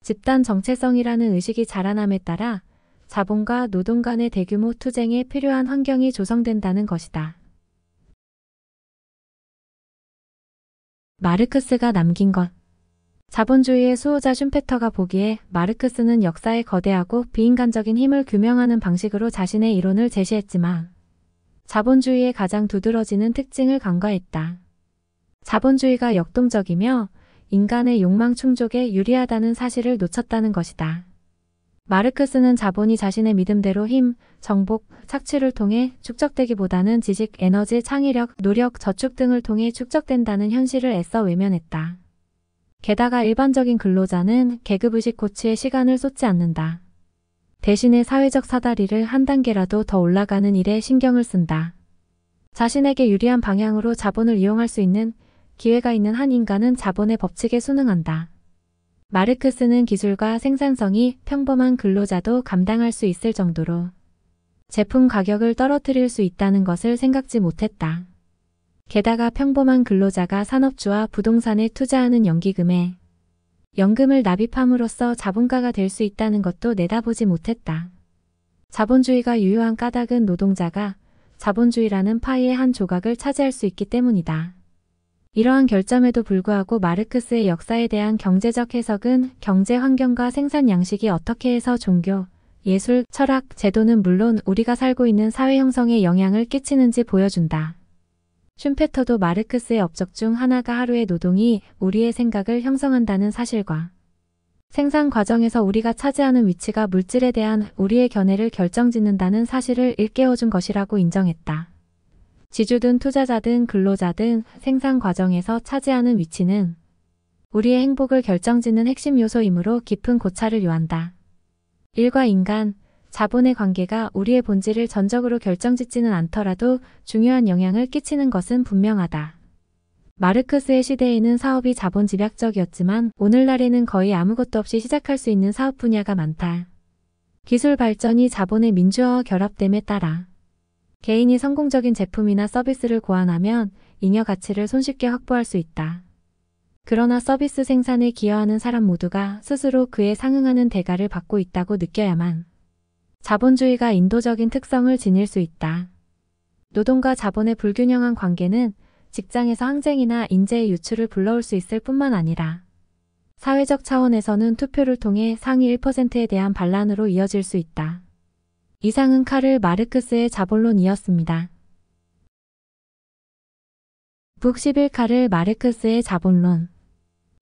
집단 정체성이라는 의식이 자라남에 따라 자본과 노동 간의 대규모 투쟁에 필요한 환경이 조성된다는 것이다. 마르크스가 남긴 것. 자본주의의 수호자 슌페터가 보기에 마르크스는 역사의 거대하고 비인간적인 힘을 규명하는 방식으로 자신의 이론을 제시했지만 자본주의의 가장 두드러지는 특징을 간과했다. 자본주의가 역동적이며 인간의 욕망 충족에 유리하다는 사실을 놓쳤다는 것이다. 마르크스는 자본이 자신의 믿음대로 힘, 정복, 착취를 통해 축적되기보다는 지식, 에너지, 창의력, 노력, 저축 등을 통해 축적된다는 현실을 애써 외면했다. 게다가 일반적인 근로자는 계급의식 고취에 시간을 쏟지 않는다. 대신에 사회적 사다리를 한 단계라도 더 올라가는 일에 신경을 쓴다. 자신에게 유리한 방향으로 자본을 이용할 수 있는 기회가 있는 한 인간은 자본의 법칙에 순응한다. 마르크스는 기술과 생산성이 평범한 근로자도 감당할 수 있을 정도로 제품 가격을 떨어뜨릴 수 있다는 것을 생각지 못했다. 게다가 평범한 근로자가 산업주와 부동산에 투자하는 연기금에 연금을 납입함으로써 자본가가 될 수 있다는 것도 내다보지 못했다. 자본주의가 유효한 까닭은 노동자가 자본주의라는 파이의 한 조각을 차지할 수 있기 때문이다. 이러한 결점에도 불구하고 마르크스의 역사에 대한 경제적 해석은 경제 환경과 생산 양식이 어떻게 해서 종교, 예술, 철학, 제도는 물론 우리가 살고 있는 사회 형성에 영향을 끼치는지 보여준다. 슌페터도 마르크스의 업적 중 하나가 하루의 노동이 우리의 생각을 형성한다는 사실과 생산 과정에서 우리가 차지하는 위치가 물질에 대한 우리의 견해를 결정짓는다는 사실을 일깨워준 것이라고 인정했다. 지주든 투자자든 근로자든 생산 과정에서 차지하는 위치는 우리의 행복을 결정짓는 핵심 요소이므로 깊은 고찰을 요한다. 일과 인간, 자본의 관계가 우리의 본질을 전적으로 결정짓지는 않더라도 중요한 영향을 끼치는 것은 분명하다. 마르크스의 시대에는 사업이 자본 집약적이었지만 오늘날에는 거의 아무것도 없이 시작할 수 있는 사업 분야가 많다. 기술 발전이 자본의 민주화와 결합됨에 따라 개인이 성공적인 제품이나 서비스를 고안하면 잉여 가치를 손쉽게 확보할 수 있다. 그러나 서비스 생산에 기여하는 사람 모두가 스스로 그에 상응하는 대가를 받고 있다고 느껴야만 자본주의가 인도적인 특성을 지닐 수 있다. 노동과 자본의 불균형한 관계는 직장에서 항쟁이나 인재의 유출을 불러올 수 있을 뿐만 아니라 사회적 차원에서는 투표를 통해 상위 1%에 대한 반란으로 이어질 수 있다. 이상은 카를 마르크스의 자본론이었습니다. 북 11 카를 마르크스의 자본론.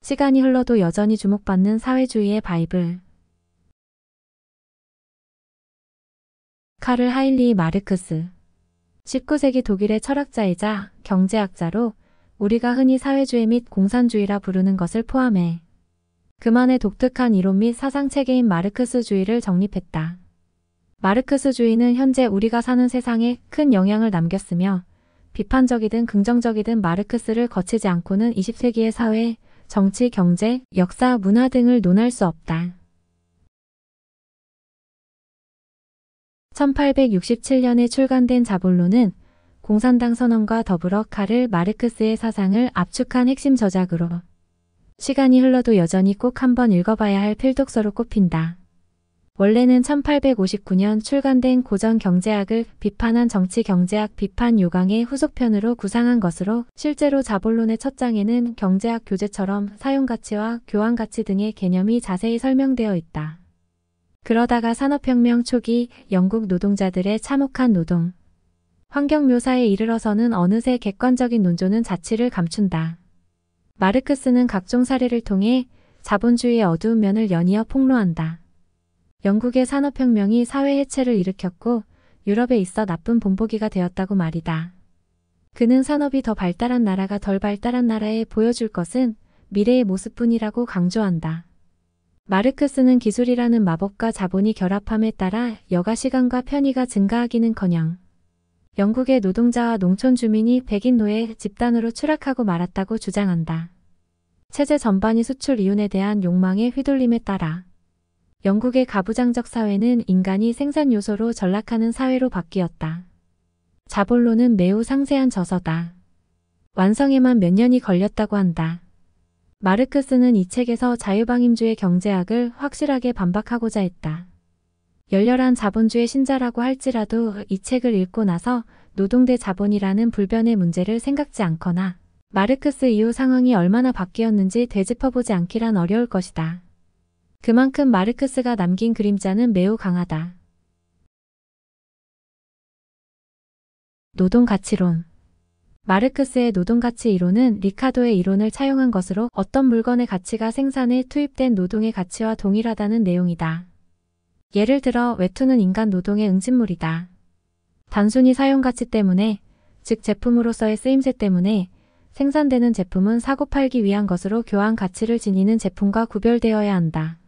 시간이 흘러도 여전히 주목받는 사회주의의 바이블. 카를 하인리히 마르크스. 19세기 독일의 철학자이자 경제학자로 우리가 흔히 사회주의 및 공산주의라 부르는 것을 포함해 그만의 독특한 이론 및 사상체계인 마르크스주의를 정립했다. 마르크스주의는 현재 우리가 사는 세상에 큰 영향을 남겼으며 비판적이든 긍정적이든 마르크스를 거치지 않고는 20세기의 사회, 정치, 경제, 역사, 문화 등을 논할 수 없다. 1867년에 출간된 자본론은 공산당 선언과 더불어 카를 마르크스의 사상을 압축한 핵심 저작으로 시간이 흘러도 여전히 꼭 한번 읽어봐야 할 필독서로 꼽힌다. 원래는 1859년 출간된 고전 경제학을 비판한 정치 경제학 비판 요강의 후속편으로 구상한 것으로 실제로 자본론의 첫 장에는 경제학 교재처럼 사용가치와 교환가치 등의 개념이 자세히 설명되어 있다. 그러다가 산업혁명 초기 영국 노동자들의 참혹한 노동, 환경 묘사에 이르러서는 어느새 객관적인 논조는 자취를 감춘다. 마르크스는 각종 사례를 통해 자본주의의 어두운 면을 연이어 폭로한다. 영국의 산업혁명이 사회 해체를 일으켰고 유럽에 있어 나쁜 본보기가 되었다고 말이다. 그는 산업이 더 발달한 나라가 덜 발달한 나라에 보여줄 것은 미래의 모습뿐이라고 강조한다. 마르크스는 기술이라는 마법과 자본이 결합함에 따라 여가 시간과 편의가 증가하기는커녕 영국의 노동자와 농촌 주민이 백인 노예 집단으로 추락하고 말았다고 주장한다. 체제 전반이 수출 이윤에 대한 욕망에 휘둘림에 따라 영국의 가부장적 사회는 인간이 생산 요소로 전락하는 사회로 바뀌었다. 자본론은 매우 상세한 저서다. 완성에만 몇 년이 걸렸다고 한다. 마르크스는 이 책에서 자유방임주의 경제학을 확실하게 반박하고자 했다. 열렬한 자본주의 신자라고 할지라도 이 책을 읽고 나서 노동 대 자본이라는 불변의 문제를 생각지 않거나 마르크스 이후 상황이 얼마나 바뀌었는지 되짚어보지 않기란 어려울 것이다. 그만큼 마르크스가 남긴 그림자는 매우 강하다. 노동가치론. 마르크스의 노동가치 이론은 리카도의 이론을 차용한 것으로 어떤 물건의 가치가 생산에 투입된 노동의 가치와 동일하다는 내용이다. 예를 들어 외투는 인간 노동의 응집물이다. 단순히 사용가치 때문에, 즉 제품으로서의 쓰임새 때문에 생산되는 제품은 사고 팔기 위한 것으로 교환 가치를 지니는 제품과 구별되어야 한다.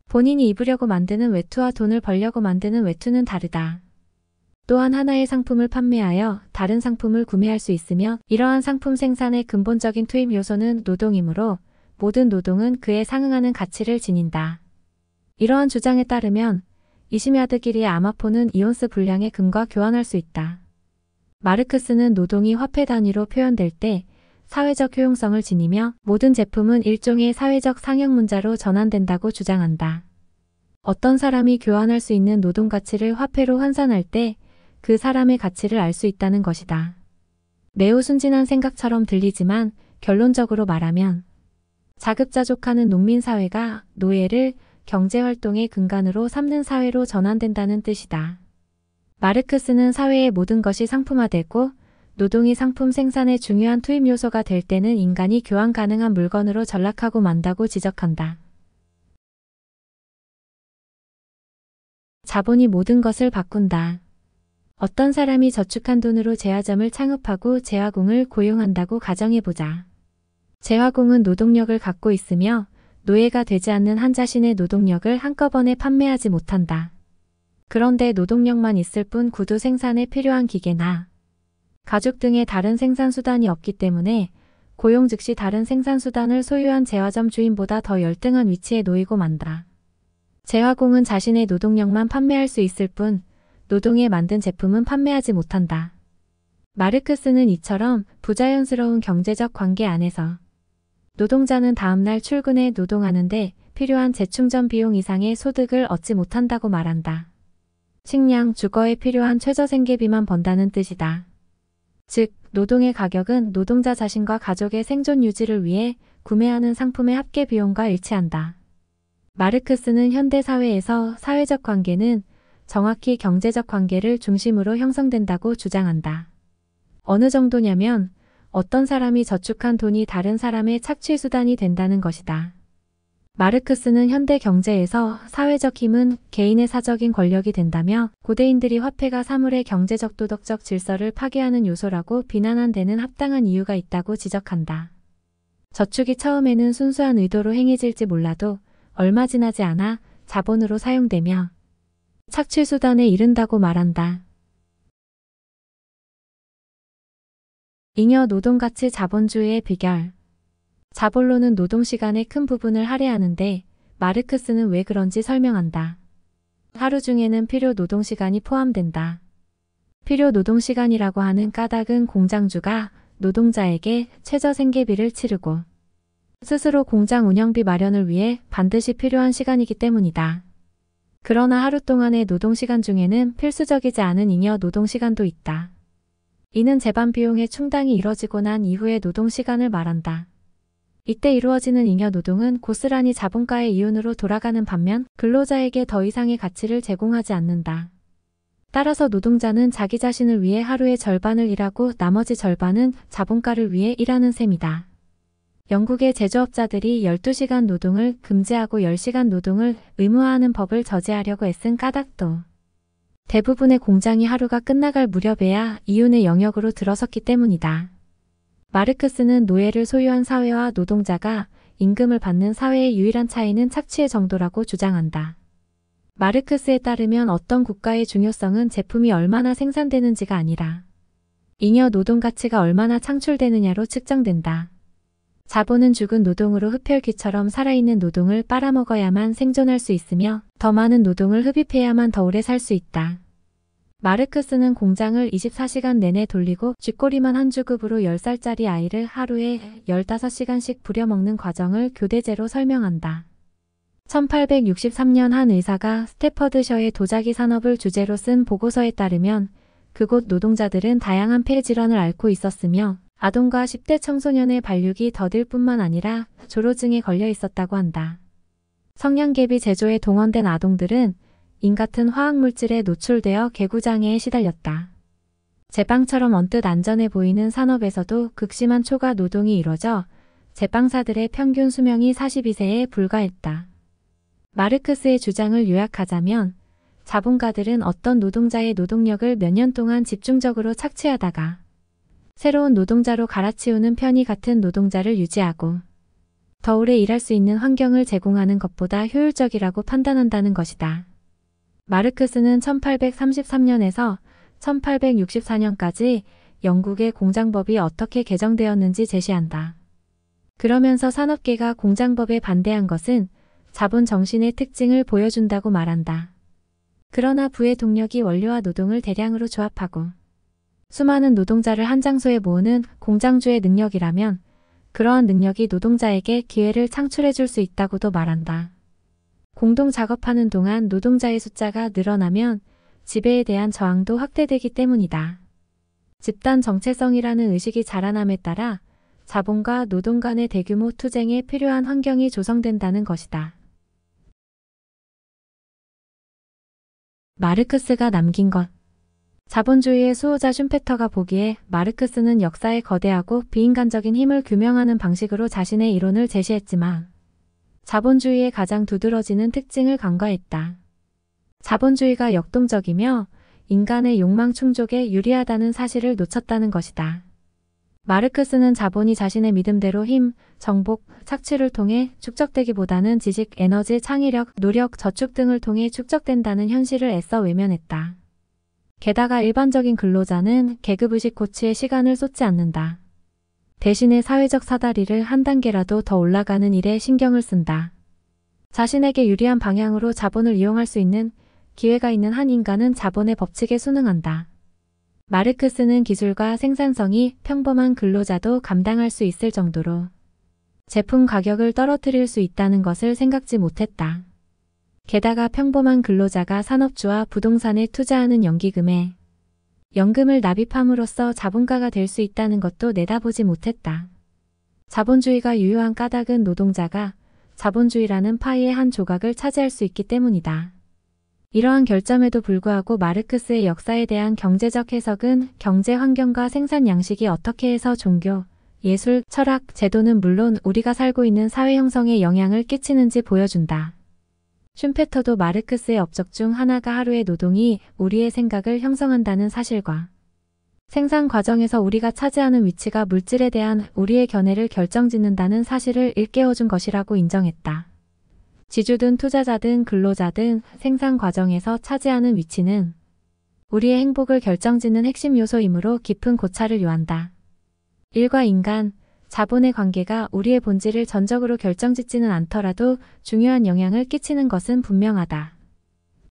본인이 입으려고 만드는 외투와 돈을 벌려고 만드는 외투는 다르다. 또한 하나의 상품을 판매하여 다른 상품을 구매할 수 있으며 이러한 상품 생산의 근본적인 투입 요소는 노동이므로 모든 노동은 그에 상응하는 가치를 지닌다. 이러한 주장에 따르면 20야드 길이의 아마포는 이온스 분량의 금과 교환할 수 있다. 마르크스는 노동이 화폐 단위로 표현될 때 사회적 효용성을 지니며 모든 제품은 일종의 사회적 상형 문자로 전환된다고 주장한다. 어떤 사람이 교환할 수 있는 노동 가치를 화폐로 환산할 때 그 사람의 가치를 알 수 있다는 것이다. 매우 순진한 생각처럼 들리지만 결론적으로 말하면 자급자족하는 농민 사회가 노예를 경제활동의 근간으로 삼는 사회로 전환된다는 뜻이다. 마르크스는 사회의 모든 것이 상품화되고 노동이 상품 생산의 중요한 투입 요소가 될 때는 인간이 교환 가능한 물건으로 전락하고 만다고 지적한다. 자본이 모든 것을 바꾼다. 어떤 사람이 저축한 돈으로 제화점을 창업하고 제화공을 고용한다고 가정해보자. 제화공은 노동력을 갖고 있으며 노예가 되지 않는 한 자신의 노동력을 한꺼번에 판매하지 못한다. 그런데 노동력만 있을 뿐 구두 생산에 필요한 기계나 가죽 등의 다른 생산수단이 없기 때문에 고용 즉시 다른 생산수단을 소유한 제화점 주인보다 더 열등한 위치에 놓이고 만다. 제화공은 자신의 노동력만 판매할 수 있을 뿐 노동에 만든 제품은 판매하지 못한다. 마르크스는 이처럼 부자연스러운 경제적 관계 안에서 노동자는 다음날 출근해 노동하는데 필요한 재충전 비용 이상의 소득을 얻지 못한다고 말한다. 식량, 주거에 필요한 최저 생계비만 번다는 뜻이다. 즉, 노동의 가격은 노동자 자신과 가족의 생존 유지를 위해 구매하는 상품의 합계 비용과 일치한다. 마르크스는 현대 사회에서 사회적 관계는 정확히 경제적 관계를 중심으로 형성된다고 주장한다. 어느 정도냐면 어떤 사람이 저축한 돈이 다른 사람의 착취 수단이 된다는 것이다. 마르크스는 현대 경제에서 사회적 힘은 개인의 사적인 권력이 된다며 고대인들이 화폐가 사물의 경제적 도덕적 질서를 파괴하는 요소라고 비난한 데는 합당한 이유가 있다고 지적한다. 저축이 처음에는 순수한 의도로 행해질지 몰라도 얼마 지나지 않아 자본으로 사용되며 착취 수단에 이른다고 말한다. 잉여 노동가치 자본주의의 비결. 자본론은 노동시간의 큰 부분을 할애하는데 마르크스는 왜 그런지 설명한다. 하루 중에는 필요 노동시간이 포함된다. 필요 노동시간이라고 하는 까닭은 공장주가 노동자에게 최저 생계비를 치르고 스스로 공장 운영비 마련을 위해 반드시 필요한 시간이기 때문이다. 그러나 하루 동안의 노동시간 중에는 필수적이지 않은 잉여 노동시간도 있다. 이는 재반 비용의 충당이 이뤄지고 난 이후의 노동시간을 말한다. 이때 이루어지는 잉여 노동은 고스란히 자본가의 이윤으로 돌아가는 반면 근로자에게 더 이상의 가치를 제공하지 않는다. 따라서 노동자는 자기 자신을 위해 하루의 절반을 일하고 나머지 절반은 자본가를 위해 일하는 셈이다. 영국의 제조업자들이 12시간 노동을 금지하고 10시간 노동을 의무화하는 법을 저지하려고 애쓴 까닭도 대부분의 공장이 하루가 끝나갈 무렵에야 이윤의 영역으로 들어섰기 때문이다. 마르크스는 노예를 소유한 사회와 노동자가 임금을 받는 사회의 유일한 차이는 착취의 정도라고 주장한다. 마르크스에 따르면 어떤 국가의 중요성은 제품이 얼마나 생산되는지가 아니라 잉여 노동 가치가 얼마나 창출되느냐로 측정된다. 자본은 죽은 노동으로 흡혈귀처럼 살아있는 노동을 빨아먹어야만 생존할 수 있으며 더 많은 노동을 흡입해야만 더 오래 살 수 있다. 마르크스는 공장을 24시간 내내 돌리고 쥐꼬리만 한 주급으로 10살짜리 아이를 하루에 15시간씩 부려먹는 과정을 교대제로 설명한다. 1863년 한 의사가 스태퍼드셔의 도자기 산업을 주제로 쓴 보고서에 따르면 그곳 노동자들은 다양한 폐 질환을 앓고 있었으며 아동과 10대 청소년의 발육이 더딜 뿐만 아니라 조로증에 걸려 있었다고 한다. 성냥개비 제조에 동원된 아동들은 인 같은 화학물질에 노출되어 개구장애에 시달렸다. 제빵처럼 언뜻 안전해 보이는 산업에서도 극심한 초과 노동이 이뤄져 제빵사들의 평균 수명이 42세에 불과했다. 마르크스의 주장을 요약하자면 자본가들은 어떤 노동자의 노동력을 몇 년 동안 집중적으로 착취하다가 새로운 노동자로 갈아치우는 편의 같은 노동자를 유지하고 더 오래 일할 수 있는 환경을 제공하는 것보다 효율적이라고 판단한다는 것이다. 마르크스는 1833년에서 1864년까지 영국의 공장법이 어떻게 개정되었는지 제시한다. 그러면서 산업계가 공장법에 반대한 것은 자본 정신의 특징을 보여준다고 말한다. 그러나 부의 동력이 원료와 노동을 대량으로 조합하고 수많은 노동자를 한 장소에 모으는 공장주의 능력이라면 그러한 능력이 노동자에게 기회를 창출해 줄 수 있다고도 말한다. 공동 작업하는 동안 노동자의 숫자가 늘어나면 지배에 대한 저항도 확대되기 때문이다. 집단 정체성이라는 의식이 자라남에 따라 자본과 노동 간의 대규모 투쟁에 필요한 환경이 조성된다는 것이다. 마르크스가 남긴 것. 자본주의의 수호자 슌페터가 보기에 마르크스는 역사의 거대하고 비인간적인 힘을 규명하는 방식으로 자신의 이론을 제시했지만 자본주의의 가장 두드러지는 특징을 간과했다. 자본주의가 역동적이며 인간의 욕망 충족에 유리하다는 사실을 놓쳤다는 것이다. 마르크스는 자본이 자신의 믿음대로 힘, 정복, 착취를 통해 축적되기보다는 지식, 에너지, 창의력, 노력, 저축 등을 통해 축적된다는 현실을 애써 외면했다. 게다가 일반적인 근로자는 계급의식 고취에 시간을 쏟지 않는다. 대신에 사회적 사다리를 한 단계라도 더 올라가는 일에 신경을 쓴다. 자신에게 유리한 방향으로 자본을 이용할 수 있는 기회가 있는 한 인간은 자본의 법칙에 순응한다. 마르크스는 기술과 생산성이 평범한 근로자도 감당할 수 있을 정도로 제품 가격을 떨어뜨릴 수 있다는 것을 생각지 못했다. 게다가 평범한 근로자가 산업주와 부동산에 투자하는 연기금에 연금을 납입함으로써 자본가가 될 수 있다는 것도 내다보지 못했다. 자본주의가 유효한 까닭은 노동자가 자본주의라는 파이의 한 조각을 차지할 수 있기 때문이다. 이러한 결점에도 불구하고 마르크스의 역사에 대한 경제적 해석은 경제 환경과 생산 양식이 어떻게 해서 종교, 예술, 철학, 제도는 물론 우리가 살고 있는 사회 형성에 영향을 끼치는지 보여준다. 슌페터도 마르크스의 업적 중 하나가 하루의 노동이 우리의 생각을 형성한다는 사실과 생산 과정에서 우리가 차지하는 위치가 물질에 대한 우리의 견해를 결정짓는다는 사실을 일깨워준 것이라고 인정했다. 지주든 투자자든 근로자든 생산 과정에서 차지하는 위치는 우리의 행복을 결정짓는 핵심 요소이므로 깊은 고찰을 요한다. 일과 인간, 자본의 관계가 우리의 본질을 전적으로 결정짓지는 않더라도 중요한 영향을 끼치는 것은 분명하다.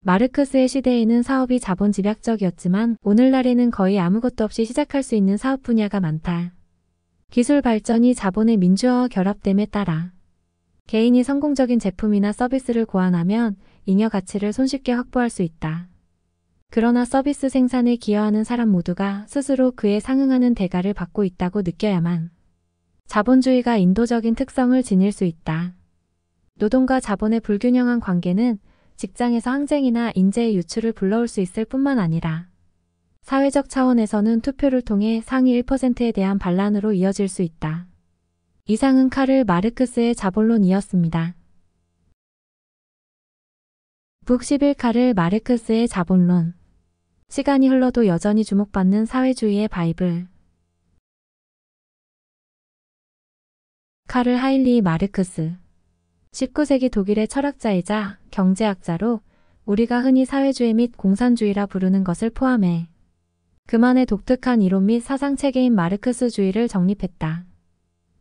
마르크스의 시대에는 사업이 자본 집약적이었지만 오늘날에는 거의 아무것도 없이 시작할 수 있는 사업 분야가 많다. 기술 발전이 자본의 민주화와 결합됨에 따라 개인이 성공적인 제품이나 서비스를 고안하면 잉여 가치를 손쉽게 확보할 수 있다. 그러나 서비스 생산에 기여하는 사람 모두가 스스로 그에 상응하는 대가를 받고 있다고 느껴야만 자본주의가 인도적인 특성을 지닐 수 있다. 노동과 자본의 불균형한 관계는 직장에서 항쟁이나 인재의 유출을 불러올 수 있을 뿐만 아니라 사회적 차원에서는 투표를 통해 상위 1%에 대한 반란으로 이어질 수 있다. 이상은 카를 마르크스의 자본론이었습니다. 북 11 카를 마르크스의 자본론. 시간이 흘러도 여전히 주목받는 사회주의의 바이블. 카를 하인리 마르크스. 19세기 독일의 철학자이자 경제학자로 우리가 흔히 사회주의 및 공산주의라 부르는 것을 포함해 그만의 독특한 이론 및 사상체계인 마르크스주의를 정립했다.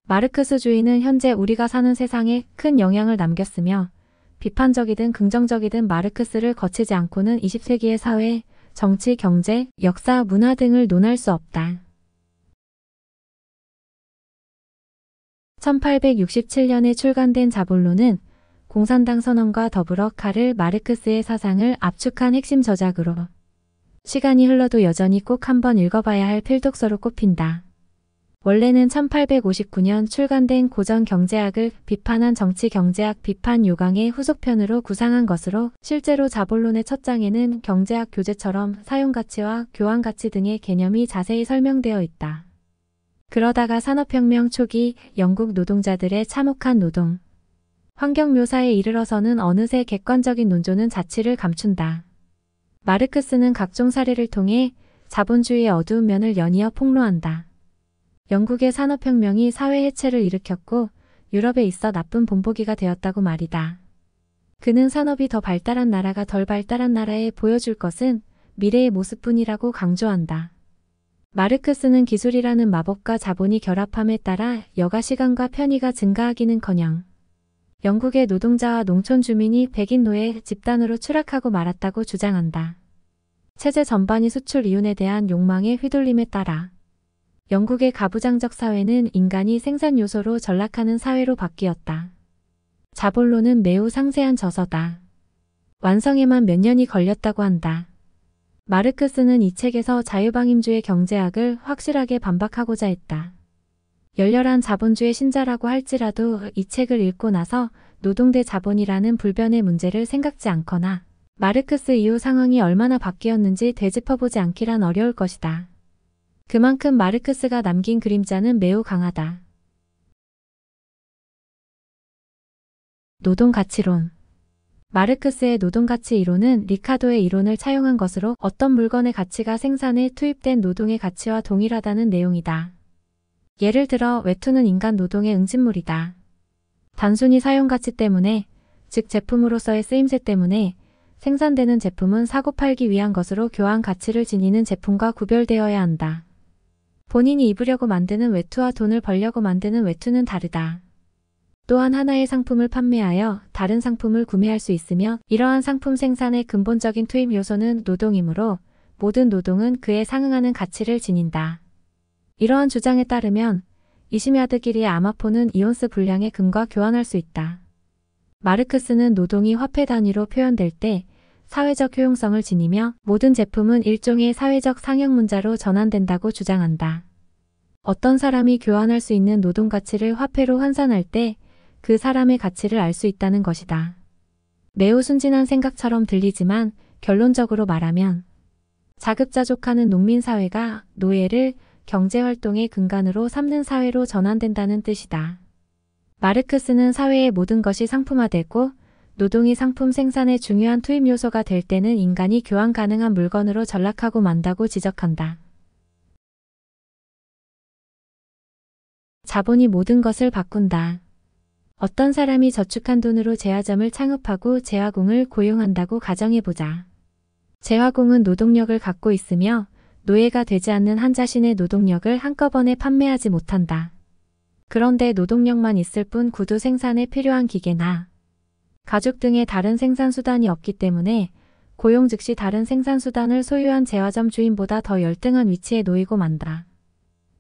마르크스주의는 현재 우리가 사는 세상에 큰 영향을 남겼으며 비판적이든 긍정적이든 마르크스를 거치지 않고는 20세기의 사회, 정치, 경제, 역사, 문화 등을 논할 수 없다. 1867년에 출간된 자본론은 공산당 선언과 더불어 카를 마르크스의 사상을 압축한 핵심 저작으로 시간이 흘러도 여전히 꼭 한번 읽어봐야 할 필독서로 꼽힌다. 원래는 1859년 출간된 고전 경제학을 비판한 정치 경제학 비판 요강의 후속편으로 구상한 것으로 실제로 자본론의 첫 장에는 경제학 교재처럼 사용가치와 교환가치 등의 개념이 자세히 설명되어 있다. 그러다가 산업혁명 초기 영국 노동자들의 참혹한 노동, 환경 묘사에 이르러서는 어느새 객관적인 논조는 자취를 감춘다. 마르크스는 각종 사례를 통해 자본주의의 어두운 면을 연이어 폭로한다. 영국의 산업혁명이 사회 해체를 일으켰고 유럽에 있어 나쁜 본보기가 되었다고 말이다. 그는 산업이 더 발달한 나라가 덜 발달한 나라에 보여줄 것은 미래의 모습뿐이라고 강조한다. 마르크스는 기술이라는 마법과 자본이 결합함에 따라 여가 시간과 편의가 증가하기는커녕 영국의 노동자와 농촌 주민이 백인 노예 집단으로 추락하고 말았다고 주장한다. 체제 전반이 수출 이윤에 대한 욕망에 휘둘림에 따라 영국의 가부장적 사회는 인간이 생산 요소로 전락하는 사회로 바뀌었다. 자본론은 매우 상세한 저서다. 완성에만 몇 년이 걸렸다고 한다. 마르크스는 이 책에서 자유방임주의 경제학을 확실하게 반박하고자 했다. 열렬한 자본주의 신자라고 할지라도 이 책을 읽고 나서 노동 대 자본이라는 불변의 문제를 생각지 않거나 마르크스 이후 상황이 얼마나 바뀌었는지 되짚어보지 않기란 어려울 것이다. 그만큼 마르크스가 남긴 그림자는 매우 강하다. 노동가치론. 마르크스의 노동가치 이론은 리카도의 이론을 차용한 것으로 어떤 물건의 가치가 생산에 투입된 노동의 가치와 동일하다는 내용이다. 예를 들어 외투는 인간 노동의 응집물이다. 단순히 사용가치 때문에, 즉 제품으로서의 쓰임새 때문에 생산되는 제품은 사고 팔기 위한 것으로 교환 가치를 지니는 제품과 구별되어야 한다. 본인이 입으려고 만드는 외투와 돈을 벌려고 만드는 외투는 다르다. 또한 하나의 상품을 판매하여 다른 상품을 구매할 수 있으며 이러한 상품 생산의 근본적인 투입 요소는 노동이므로 모든 노동은 그에 상응하는 가치를 지닌다. 이러한 주장에 따르면 20야드끼리의 아마포는 이온스 분량의 금과 교환할 수 있다. 마르크스는 노동이 화폐 단위로 표현될 때 사회적 효용성을 지니며 모든 제품은 일종의 사회적 상형 문자로 전환된다고 주장한다. 어떤 사람이 교환할 수 있는 노동 가치를 화폐로 환산할 때 그 사람의 가치를 알 수 있다는 것이다. 매우 순진한 생각처럼 들리지만 결론적으로 말하면 자급자족하는 농민 사회가 노예를 경제활동의 근간으로 삼는 사회로 전환된다는 뜻이다. 마르크스는 사회의 모든 것이 상품화되고 노동이 상품 생산의 중요한 투입 요소가 될 때는 인간이 교환 가능한 물건으로 전락하고 만다고 지적한다. 자본이 모든 것을 바꾼다. 어떤 사람이 저축한 돈으로 제화점을 창업하고 제화공을 고용한다고 가정해보자. 제화공은 노동력을 갖고 있으며 노예가 되지 않는 한 자신의 노동력을 한꺼번에 판매하지 못한다. 그런데 노동력만 있을 뿐 구두 생산에 필요한 기계나 가죽 등의 다른 생산 수단이 없기 때문에 고용 즉시 다른 생산수단을 소유한 재화점 주인보다 더 열등한 위치에 놓이고 만다.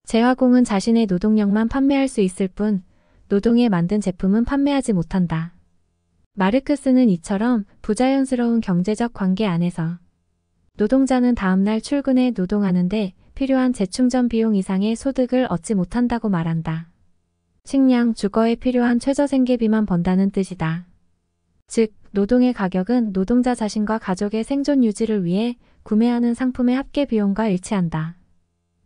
재화공은 자신의 노동력만 판매할 수 있을 뿐 노동에 만든 제품은 판매하지 못한다. 마르크스는 이처럼 부자연스러운 경제적 관계 안에서 노동자는 다음날 출근해 노동하는데 필요한 재충전 비용 이상의 소득을 얻지 못한다고 말한다. 식량, 주거에 필요한 최저 생계비만 번다는 뜻이다. 즉, 노동의 가격은 노동자 자신과 가족의 생존 유지를 위해 구매하는 상품의 합계 비용과 일치한다.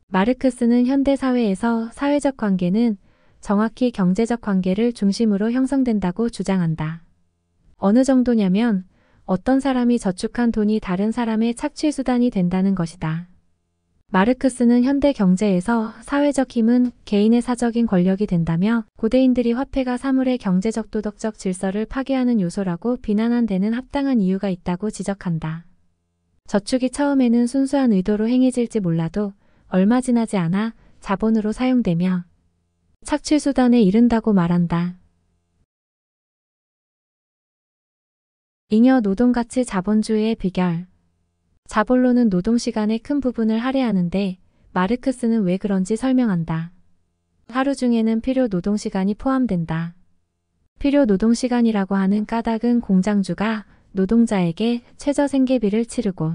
마르크스는 현대 사회에서 사회적 관계는 정확히 경제적 관계를 중심으로 형성된다고 주장한다. 어느 정도냐면 어떤 사람이 저축한 돈이 다른 사람의 착취 수단이 된다는 것이다. 마르크스는 현대 경제에서 사회적 힘은 개인의 사적인 권력이 된다며 고대인들이 화폐가 사물의 경제적 도덕적 질서를 파괴하는 요소라고 비난한 데는 합당한 이유가 있다고 지적한다. 저축이 처음에는 순수한 의도로 행해질지 몰라도 얼마 지나지 않아 자본으로 사용되며 착취 수단에 이른다고 말한다. 잉여 노동가치 자본주의의 비결. 자본론은 노동시간의 큰 부분을 할애하는데 마르크스는 왜 그런지 설명한다. 하루 중에는 필요 노동시간이 포함된다. 필요 노동시간이라고 하는 까닭은 공장주가 노동자에게 최저 생계비를 치르고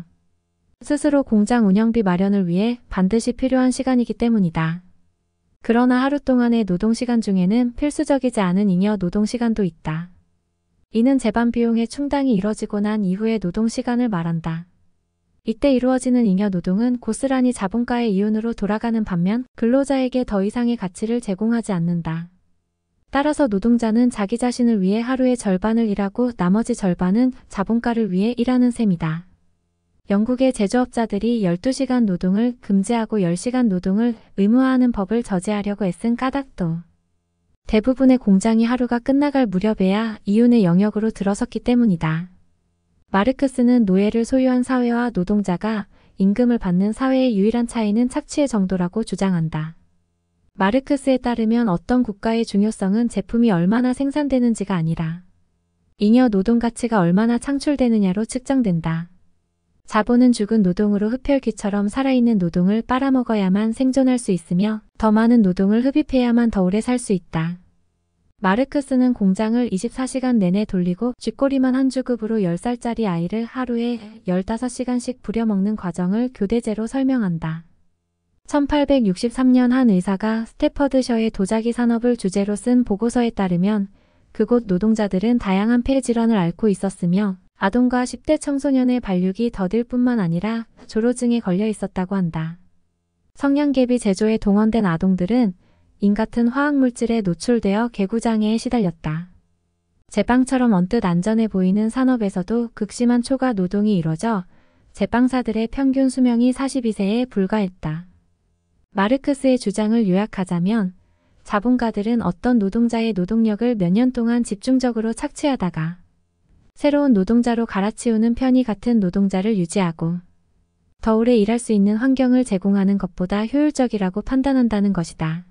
스스로 공장 운영비 마련을 위해 반드시 필요한 시간이기 때문이다. 그러나 하루 동안의 노동시간 중에는 필수적이지 않은 잉여 노동시간도 있다. 이는 재반 비용의 충당이 이뤄지고 난 이후의 노동시간을 말한다. 이때 이루어지는 잉여 노동은 고스란히 자본가의 이윤으로 돌아가는 반면 근로자에게 더 이상의 가치를 제공하지 않는다. 따라서 노동자는 자기 자신을 위해 하루의 절반을 일하고 나머지 절반은 자본가를 위해 일하는 셈이다. 영국의 제조업자들이 12시간 노동을 금지하고 10시간 노동을 의무화하는 법을 저지하려고 애쓴 까닭도 대부분의 공장이 하루가 끝나갈 무렵에야 이윤의 영역으로 들어섰기 때문이다. 마르크스는 노예를 소유한 사회와 노동자가 임금을 받는 사회의 유일한 차이는 착취의 정도라고 주장한다. 마르크스에 따르면 어떤 국가의 중요성은 제품이 얼마나 생산되는지가 아니라 잉여 노동 가치가 얼마나 창출되느냐로 측정된다. 자본은 죽은 노동으로 흡혈귀처럼 살아있는 노동을 빨아먹어야만 생존할 수 있으며 더 많은 노동을 흡입해야만 더 오래 살 수 있다. 마르크스는 공장을 24시간 내내 돌리고 쥐꼬리만 한 주급으로 10살짜리 아이를 하루에 15시간씩 부려먹는 과정을 교대제로 설명한다. 1863년 한 의사가 스태퍼드셔의 도자기 산업을 주제로 쓴 보고서에 따르면 그곳 노동자들은 다양한 폐 질환을 앓고 있었으며 아동과 10대 청소년의 발육이 더딜 뿐만 아니라 조로증에 걸려 있었다고 한다. 성냥개비 제조에 동원된 아동들은 인 같은 화학물질에 노출되어 개구장애에 시달렸다. 제빵처럼 언뜻 안전해 보이는 산업에서도 극심한 초과 노동이 이뤄져 제빵사들의 평균 수명이 42세에 불과했다. 마르크스의 주장을 요약하자면 자본가들은 어떤 노동자의 노동력을 몇 년 동안 집중적으로 착취하다가 새로운 노동자로 갈아치우는 편의 같은 노동자를 유지하고 더 오래 일할 수 있는 환경을 제공하는 것보다 효율적이라고 판단한다는 것이다.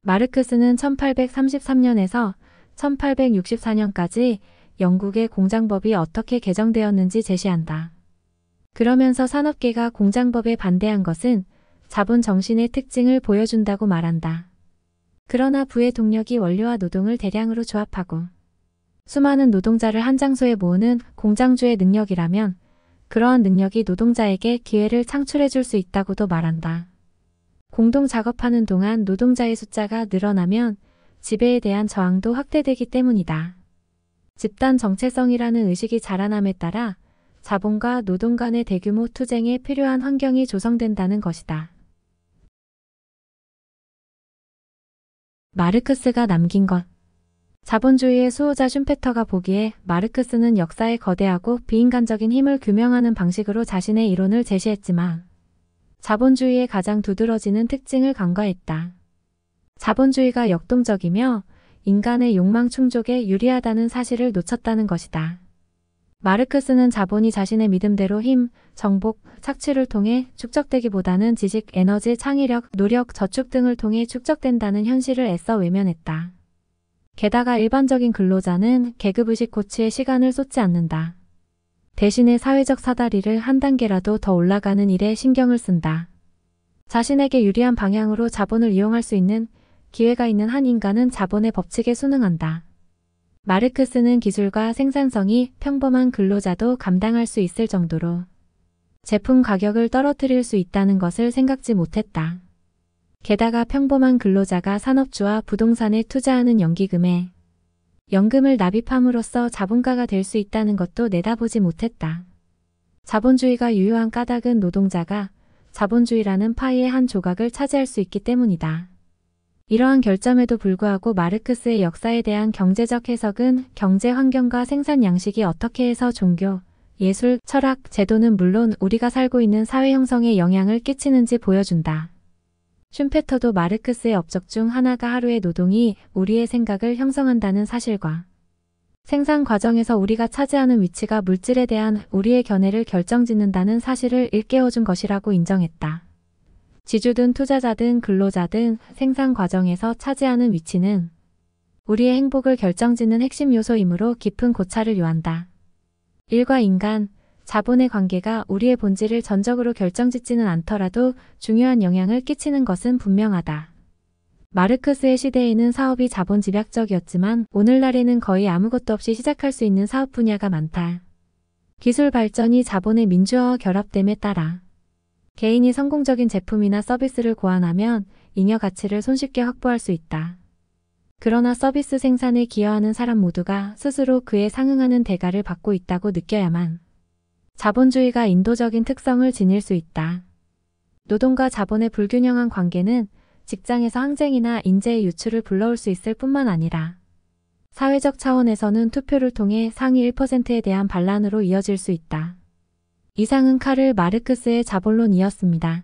마르크스는 1833년에서 1864년까지 영국의 공장법이 어떻게 개정되었는지 제시한다. 그러면서 산업계가 공장법에 반대한 것은 자본 정신의 특징을 보여준다고 말한다. 그러나 부의 동력이 원료와 노동을 대량으로 조합하고 수많은 노동자를 한 장소에 모으는 공장주의 능력이라면 그러한 능력이 노동자에게 기회를 창출해 줄 수 있다고도 말한다. 공동 작업하는 동안 노동자의 숫자가 늘어나면 지배에 대한 저항도 확대되기 때문이다. 집단 정체성이라는 의식이 자라남에 따라 자본과 노동 간의 대규모 투쟁에 필요한 환경이 조성된다는 것이다. 마르크스가 남긴 것. 자본주의의 수호자 슌페터가 보기에 마르크스는 역사의 거대하고 비인간적인 힘을 규명하는 방식으로 자신의 이론을 제시했지만 자본주의의 가장 두드러지는 특징을 간과했다. 자본주의가 역동적이며 인간의 욕망 충족에 유리하다는 사실을 놓쳤다는 것이다. 마르크스는 자본이 자신의 믿음대로 힘, 정복, 착취를 통해 축적되기보다는 지식, 에너지, 창의력, 노력, 저축 등을 통해 축적된다는 현실을 애써 외면했다. 게다가 일반적인 근로자는 계급의식 고취에 시간을 쏟지 않는다. 대신에 사회적 사다리를 한 단계라도 더 올라가는 일에 신경을 쓴다. 자신에게 유리한 방향으로 자본을 이용할 수 있는 기회가 있는 한 인간은 자본의 법칙에 순응한다. 마르크스는 기술과 생산성이 평범한 근로자도 감당할 수 있을 정도로 제품 가격을 떨어뜨릴 수 있다는 것을 생각지 못했다. 게다가 평범한 근로자가 산업주와 부동산에 투자하는 연기금에 연금을 납입함으로써 자본가가 될 수 있다는 것도 내다보지 못했다. 자본주의가 유효한 까닭은 노동자가 자본주의라는 파이의 한 조각을 차지할 수 있기 때문이다. 이러한 결점에도 불구하고 마르크스의 역사에 대한 경제적 해석은 경제 환경과 생산 양식이 어떻게 해서 종교, 예술, 철학, 제도는 물론 우리가 살고 있는 사회 형성에 영향을 끼치는지 보여준다. 슌페터도 마르크스의 업적 중 하나가 하루의 노동이 우리의 생각을 형성한다는 사실과 생산 과정에서 우리가 차지하는 위치가 물질에 대한 우리의 견해를 결정짓는다는 사실을 일깨워준 것이라고 인정했다. 지주든 투자자든 근로자든 생산 과정에서 차지하는 위치는 우리의 행복을 결정짓는 핵심 요소이므로 깊은 고찰을 요한다. 일과 인간, 자본의 관계가 우리의 본질을 전적으로 결정짓지는 않더라도 중요한 영향을 끼치는 것은 분명하다. 마르크스의 시대에는 사업이 자본 집약적이었지만 오늘날에는 거의 아무것도 없이 시작할 수 있는 사업 분야가 많다. 기술 발전이 자본의 민주화와 결합됨에 따라 개인이 성공적인 제품이나 서비스를 고안하면 잉여 가치를 손쉽게 확보할 수 있다. 그러나 서비스 생산에 기여하는 사람 모두가 스스로 그에 상응하는 대가를 받고 있다고 느껴야만 자본주의가 인도적인 특성을 지닐 수 있다. 노동과 자본의 불균형한 관계는 직장에서 항쟁이나 인재의 유출을 불러올 수 있을 뿐만 아니라 사회적 차원에서는 투표를 통해 상위 1%에 대한 반란으로 이어질 수 있다. 이상은 카를 마르크스의 자본론이었습니다.